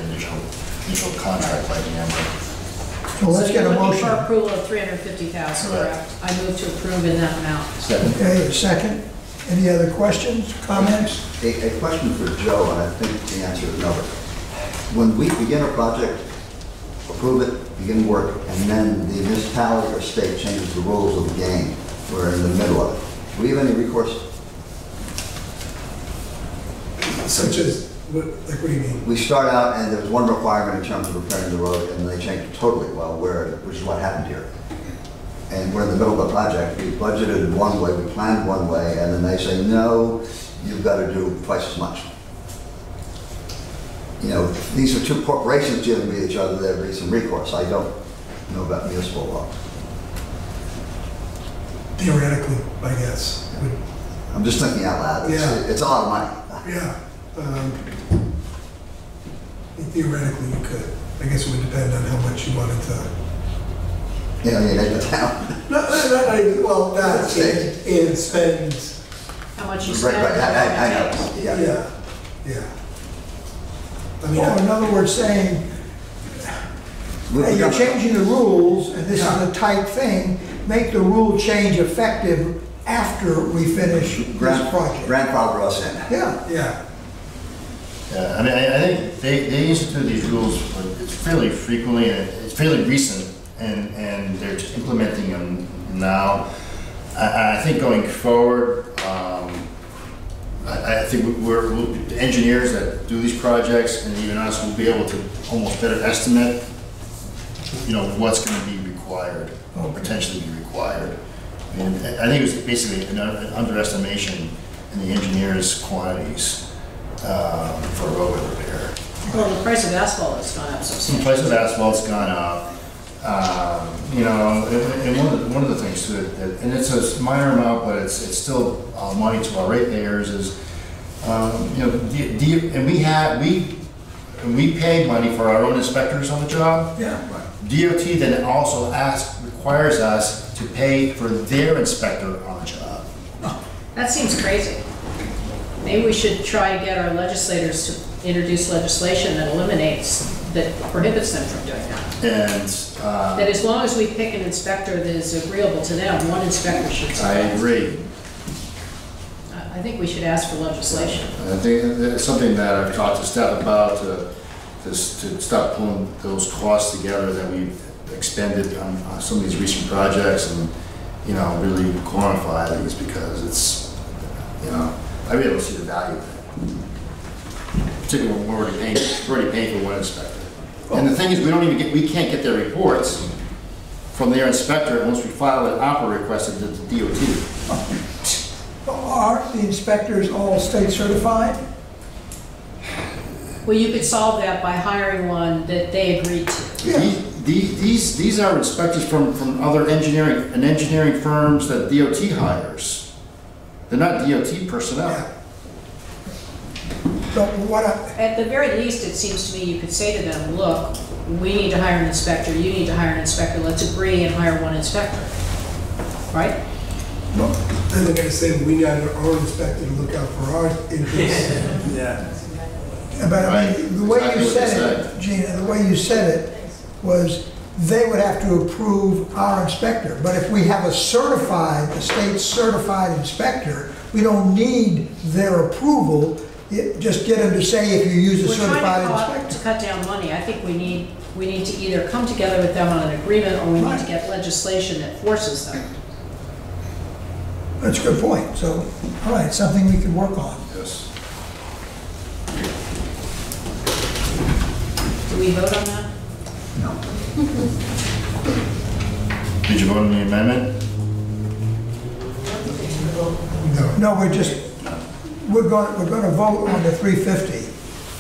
initial contract by DMR. So let's get a you're looking motion. for approval of $350,000, correct? I move to approve in that amount. Second. Okay, a second. Any other questions, comments? A question for Joe, and I think the answer is no. When we begin a project, approve it, begin work, and then the municipality or state changes the rules of the game, we're in the middle of it. Do we have any recourse? Such as, what do you mean? We start out and there's one requirement in terms of repairing the road, and then they change it totally, which is what happened here. And we're in the middle of a project, we budgeted one way, we planned one way, and then they say, no, you've got to do twice as much. You know, these are two corporations dealing with each other, there'd be some recourse. I don't know about municipal law. Theoretically, I guess. I'm just thinking out loud. It's a lot of money. Yeah. Theoretically, you could. I guess it would depend on how much you wanted to. You hit the town. Well, that and spend. How much you Right, spend? I know. Yeah. I mean, Or in other words, saying, hey, you're changing the rules, and this is a tight thing, make the rule change effective after we finish this project. Grandfather us in. Yeah. yeah. Yeah, I mean, I think they institute these rules, but it's fairly frequently, and it's fairly recent, and they're just implementing them now. I think going forward, I think the engineers that do these projects, and even us, will be able to almost better estimate, what's going to be required, or potentially be required. I mean, I think it was basically an underestimation in the engineers' quantities for roadway repair. Well, the price of asphalt has gone up The substantially. price of asphalt's gone up. And one of the things to it, and it's a minor amount, but it's still money to our ratepayers, is and we pay money for our own inspectors on the job. Yeah. DOT then also requires us to pay for their inspector on the job. That seems crazy. Maybe we should try to get our legislators to introduce legislation that prohibits them from doing that. And That as long as we pick an inspector that is agreeable to them, one inspector should I suffice. agree. I think we should ask for legislation. I think it's something that I've talked to staff about, to stop pulling those costs together that we've expended on some of these recent projects, and really quantify these, because it's I really don't see the value of it. Particularly when we're already paying for one inspector. And the thing is, we can't get their reports from their inspector once we file an opera request at the DOT. Aren't the inspectors all state certified? Well, you could solve that by hiring one that they agreed to. Yeah. These are inspectors from other engineering firms that DOT hires. They're not DOT personnel. Yeah. But At the very least, it seems to me you could say to them, look, we need to hire an inspector, you need to hire an inspector, let's agree and hire one inspector. Right? And they're going to say we need our own inspector to look out for our interests. Yeah. But I Right. mean, the way Exactly you what they said it, Gina, the way you said it was they would have to approve our inspector. But if we have a state certified inspector, we don't need their approval. Just get them to say if you use a certified We're trying inspector. to cut down money. I think we need to either come together with them on an agreement, or we need to get legislation that forces them. That's a good point. So, all right, something we can work on. Yes. Do we vote on that? No. Did you vote on the amendment? No, we're going to vote on the 350.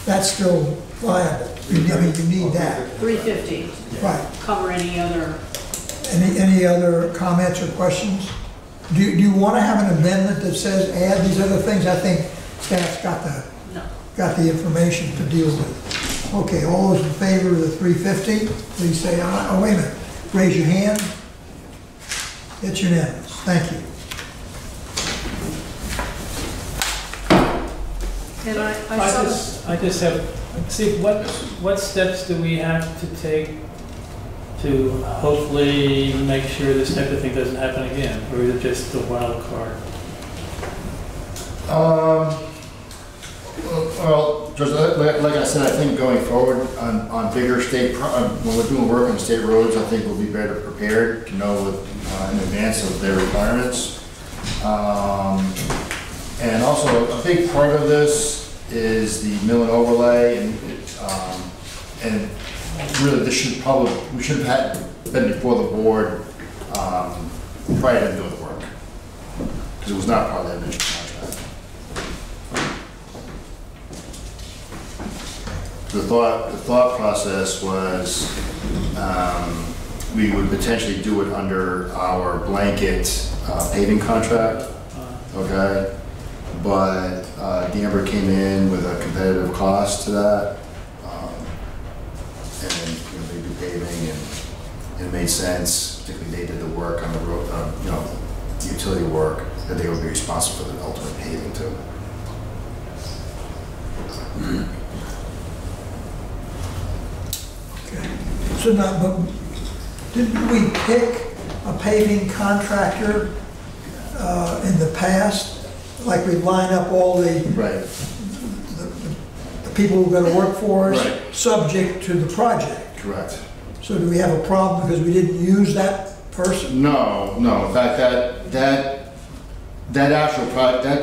That's still viable. I mean, you need that. 350, Right. cover any other, Any other comments or questions? Do you want to have an amendment that says add these other things? I think staff's got the no. got the information to deal with. Okay, all those in favor of the 350, please say aye. Oh, wait a minute. Raise your hand. It's unanimous. Thank you. And I I just have, see, what steps do we have to take to hopefully make sure this type of thing doesn't happen again? Or is it just a wild card? Well, just like I said, I think going forward on bigger state, when we're doing work on state roads, I think we'll be better prepared to know in advance of their requirements. And also, a big part of this is the mill and overlay, and really, we should have been before the board prior to doing the work, because it was not part of the initial contract. The thought process was we would potentially do it under our blanket paving contract, okay? But Denver came in with a competitive cost to that, and they do paving, and it made sense, particularly they did the work on the road, the utility work, that they would be responsible for the ultimate paving too. Okay. So now, but didn't we pick a paving contractor in the past? Like we line up all the people who are going to work for us, subject to the project. Correct. So do we have a problem because we didn't use that person? No. In fact, that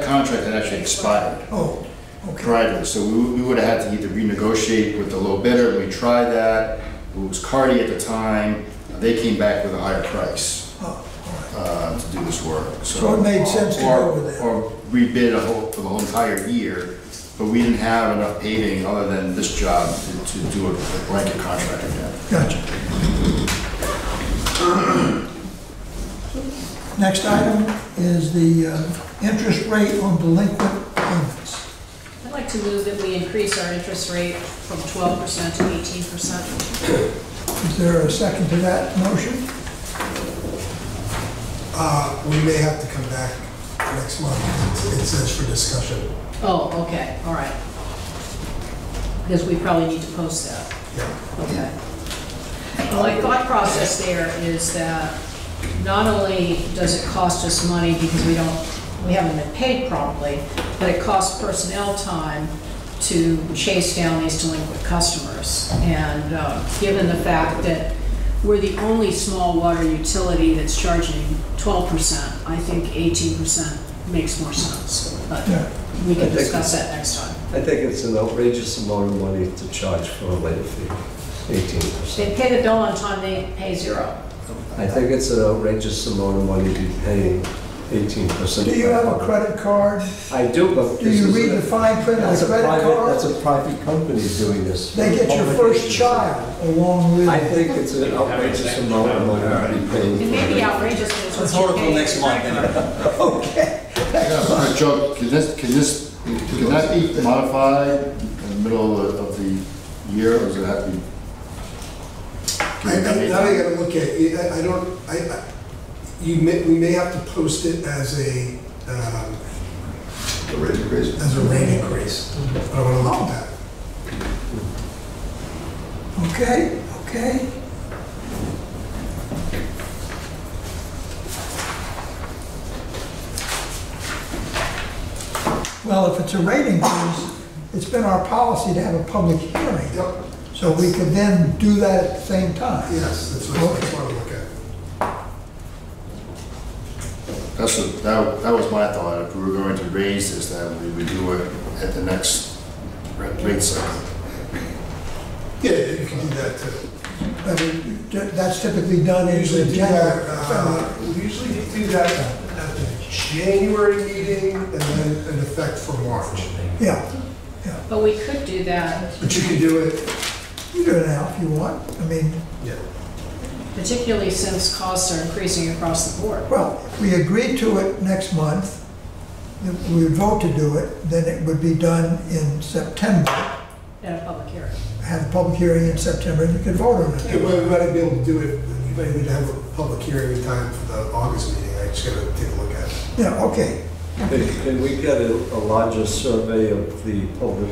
contract had actually expired. Oh, okay. Prior to this, so we would have had to either renegotiate with the low bidder. We tried that. It was Cardi at the time. They came back with a higher price. To do this work. So it made sense to go with it. Or rebid for the whole entire year, but we didn't have enough paving other than this job to do a blanket contract again. Gotcha. Next item is the interest rate on delinquent payments. I'd like to move that we increase our interest rate from 12% to 18%. Is there a second to that motion? We may have to come back next month. It says for discussion. Oh, okay, all right. Because we probably need to post that. Yeah. Okay. Well, my thought process there is that not only does it cost us money because we haven't been paid properly, but it costs personnel time to chase down these delinquent customers. And given the fact that we're the only small water utility that's charging 12%, I think 18% makes more sense. But we can discuss that next time. I think it's an outrageous amount of money to charge for a late fee, 18%. They pay the bill on time, they pay zero. I think it's an outrageous amount of money to be paying 18%. Do you have a credit card? I do, but do you read the fine print of the credit card? That's a private company doing this. They get your first child along with. I think it's an outrageous amount of money to be paying. It may be outrageous, but it's Let's hold it till next month. Okay. Joe, can that be modified in the middle of the year, or does it have to be? Now I gotta look at it. We may have to post it as a rate increase. As a rate increase. I want to look at that. Okay. Well, if it's a rate increase, it's been our policy to have a public hearing. Yep. So we could then do that at the same time. Yes, that's what I want to look at. That was my thought. If we were going to raise this, then we would do it at the next rate cycle. Yeah, you can do that too. I mean, that's typically done in January. We usually do that at the January meeting and then in effect for March. Yeah. But we could do that. But you can do it. You do it now if you want. I mean, yeah. Particularly since costs are increasing across the board. Well, if we agree to it next month, we would vote to do it, then it would be done in September. At a public hearing. Have a public hearing in September, and you could vote on Yeah, it. well, we might be able to do it, you might need to have a public hearing in time for the August meeting. I just gotta take a look at it. Yeah, okay. Can we get a larger survey of the public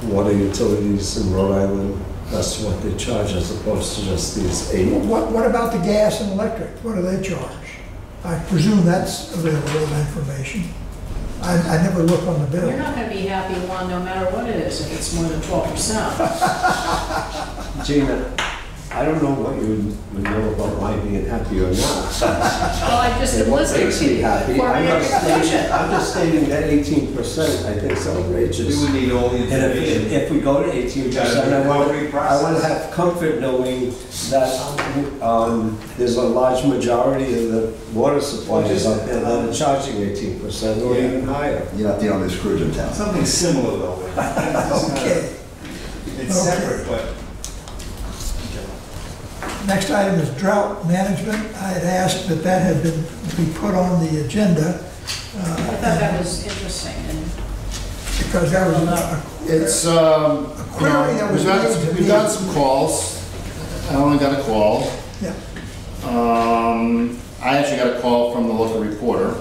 water utilities in Rhode Island? That's what they charge as opposed to just these 8. What about the gas and electric? What do they charge? I presume that's available information. I never look on the bill. You're not gonna be happy, Juan, no matter what it is, if it's more than 12%. Gina, I don't know what you would know about my being happy or not. Well, I just am What listening makes to me you. happy? For I'm your not stating, information. I'm just stating that 18% I think is outrageous. We would need all the And information. if we go to 18%, I want to have comfort knowing that there's a large majority of the water suppliers out there that are charging 18% or even higher. You're not the only Scrooge in town. Something similar though. Okay. It's separate, but. Next item is drought management. I had asked that that had been be put on the agenda. I thought that was interesting, and Because that was It's, query that was made to we've me. got some calls. I only got a call. Yeah. I actually got a call from the local reporter.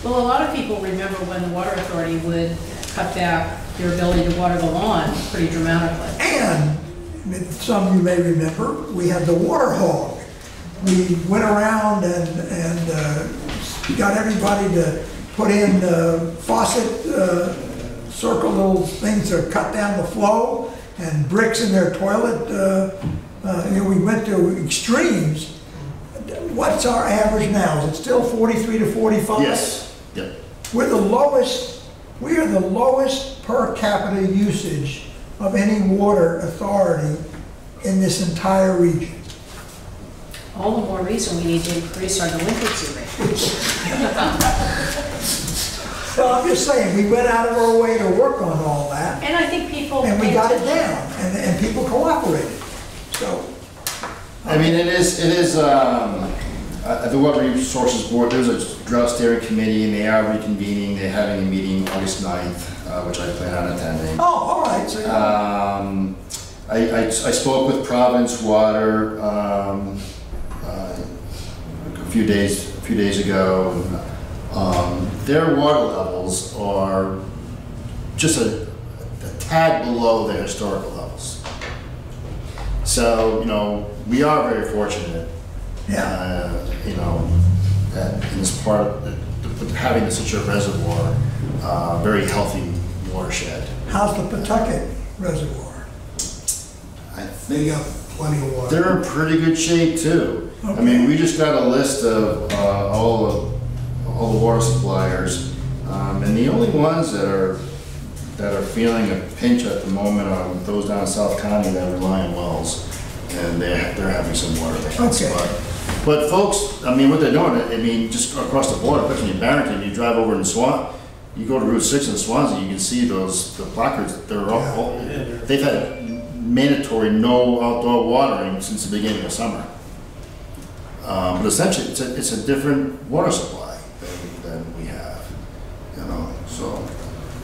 well, a lot of people remember when the water authority would cut back your ability to water the lawn pretty dramatically. And some you may remember, we had the water hog. We went around and got everybody to put in faucet circle little things to cut down the flow and bricks in their toilet. We went to extremes. What's our average now? Is it still 43 to 45? Yes. Yep. We're the lowest, we are the lowest per capita usage of any water authority in this entire region. All the more reason we need to increase our delinquency rate. Well, I'm just saying, we went out of our way to work on all that, And I think people. and we pay got it attention. down, and people cooperated. So, I mean, it is, the Water Resources Board, there's a drought steering committee, and they are reconvening. They're having a meeting August 9th, which I plan on attending. oh, all right, so, I spoke with Providence Water a few days ago. Their water levels are just a tad below their historical levels. So, we are very fortunate, yeah. that in this part of having such a reservoir, very healthy watershed. How's the Pawtucket Reservoir? I They think got plenty of water. they're in pretty good shape too. I mean, we just got a list of all the water suppliers, and the only ones that are feeling a pinch at the moment are those down in South County that rely on wells, and they're having some water issues. Okay. But folks, I mean, what they're doing, I mean, just across the border, especially in Barrington, you drive over in Swan, you go to Route 6 in Swansea, you can see the placards. They've had mandatory no outdoor watering since the beginning of summer. But essentially, it's a different water supply than we have, so.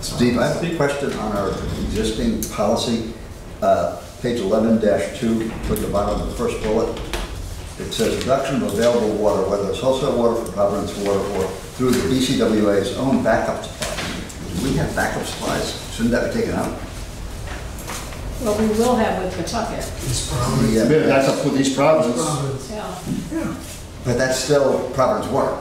Steve, I have a question on our existing policy, page 11-2, toward the bottom of the first bullet. It says reduction of available water, whether it's wholesale water from Providence Water or through the BCWA's own backup supplies. Do we have backup supplies? Shouldn't that be taken out? Well, we will have with Pawtucket, It's Providence. Yeah. That's up with East Providence. Providence. yeah. Yeah. But that's still Providence Water.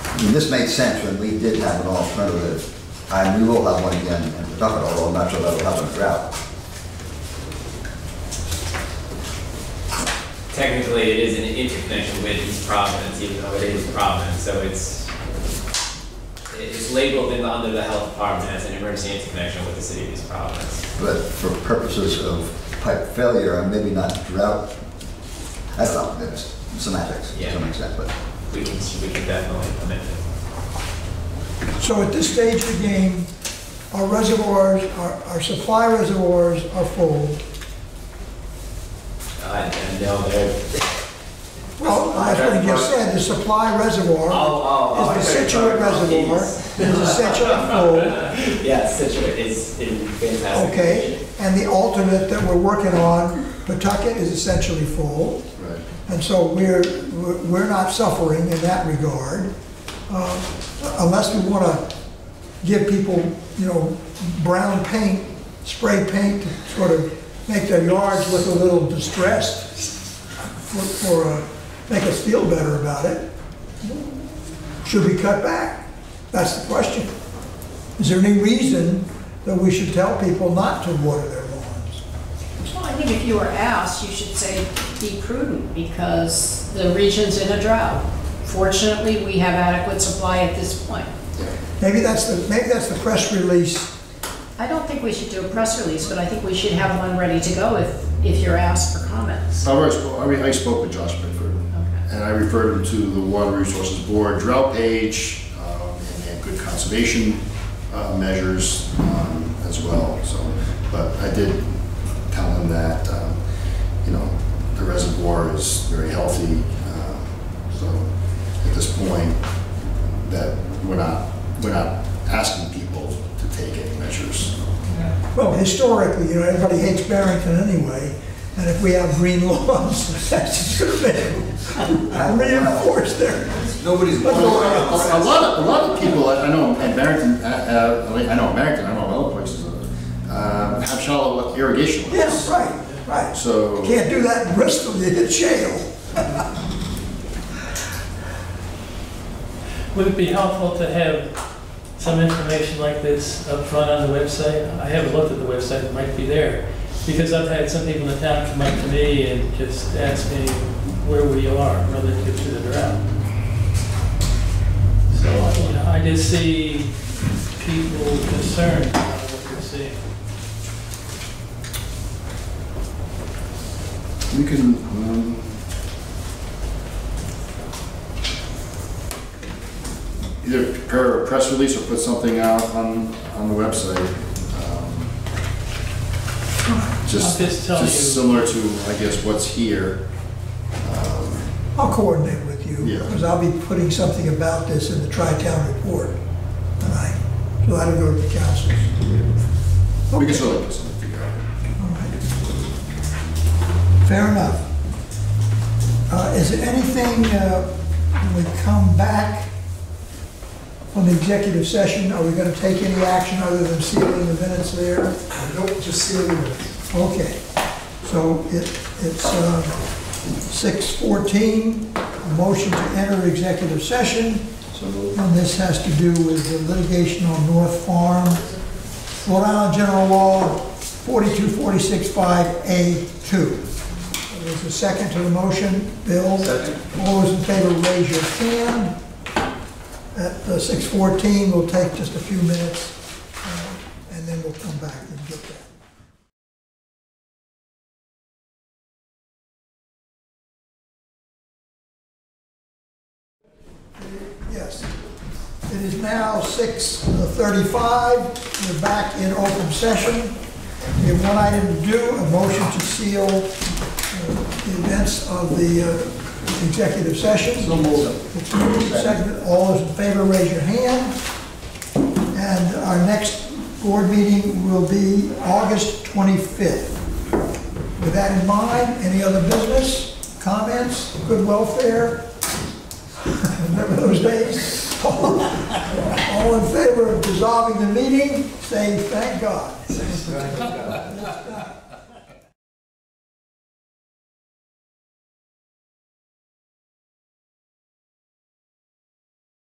I mean, this made sense when we did have an alternative, and we will have one again in Pawtucket, although I'm not sure that'll happen in drought. Technically, it is an interconnection with East Providence, even though it is Providence, so it's labeled under the health department as an emergency interconnection with the city of East Providence. But for purposes of pipe failure, and maybe not drought, I don't know, it's semantics to some extent, but. We can definitely commit it. So at this stage of the game, our reservoirs, our supply reservoirs are full. And I know they're. Well, that's what he just said, the supply reservoir is the Situate reservoir, is essentially full. Yeah, Situate is in fantastic Okay, condition. and the alternate that we're working on, Pawtucket, is essentially full. Right. And so we're not suffering in that regard, unless we want to give people, you know, brown paint, spray paint to sort of make their yards look a little distressed make us feel better about it. Should we cut back? That's the question. Is there any reason that we should tell people not to water their lawns? Well, I think if you were asked, you should say, be prudent, because the region's in a drought. Fortunately, we have adequate supply at this point. Maybe that's the press release. I don't think we should do a press release, but I think we should have one ready to go if you're asked for comments. I spoke with Josh Bickford, and I referred him to the Water Resources Board drought page, and they have good conservation measures as well. So, but I did tell him that you know, the reservoir is very healthy. So at this point, that we're not asking people to take any measures. Well, historically, you know, everybody hates Barrington anyway, and if we have green lawns, that's just going to reinforce there. Nobody's. A lot of people I know in Barrington, I know other places, have shallow irrigation wells. Yeah, right. So You can't do that in Bristol, you hit shale. Would it be helpful to have some information like this up front on the website? I haven't looked at the website, it might be there. Because I've had some people in the town come up to me and just ask me where we are relative to the drought. So, you know, I just see people concerned about what they're seeing. we can. Either prepare a press release or put something out on the website. Just similar to, I guess, what's here. I'll coordinate with you, Yeah. because I'll be putting something about this in the Tri-Town report tonight. So that'll go to the councils. We can sort of put something together. All right. Fair enough. Is there anything, when we come back from the executive session, are we going to take any action other than sealing the minutes there? Nope, just sealing the minutes. Okay, so it's 6:14, a motion to enter executive session. And this has to do with the litigation on North Farm, Rhode Island General Law 42465A2. There's a second to the motion. Bill? Second. All those in favor, raise your hand. At 6:14, we'll take just a few minutes, and then we'll come back and get that. Yes. It is now 6:35. We're back in open session. We have one item to do, a motion to seal the events of the executive session. So moved. It's moved, seconded. All those in favor, raise your hand. And our next board meeting will be August 25th. With that in mind, any other business, comments, good welfare? Remember those days? All in favor of dissolving the meeting, say thank God.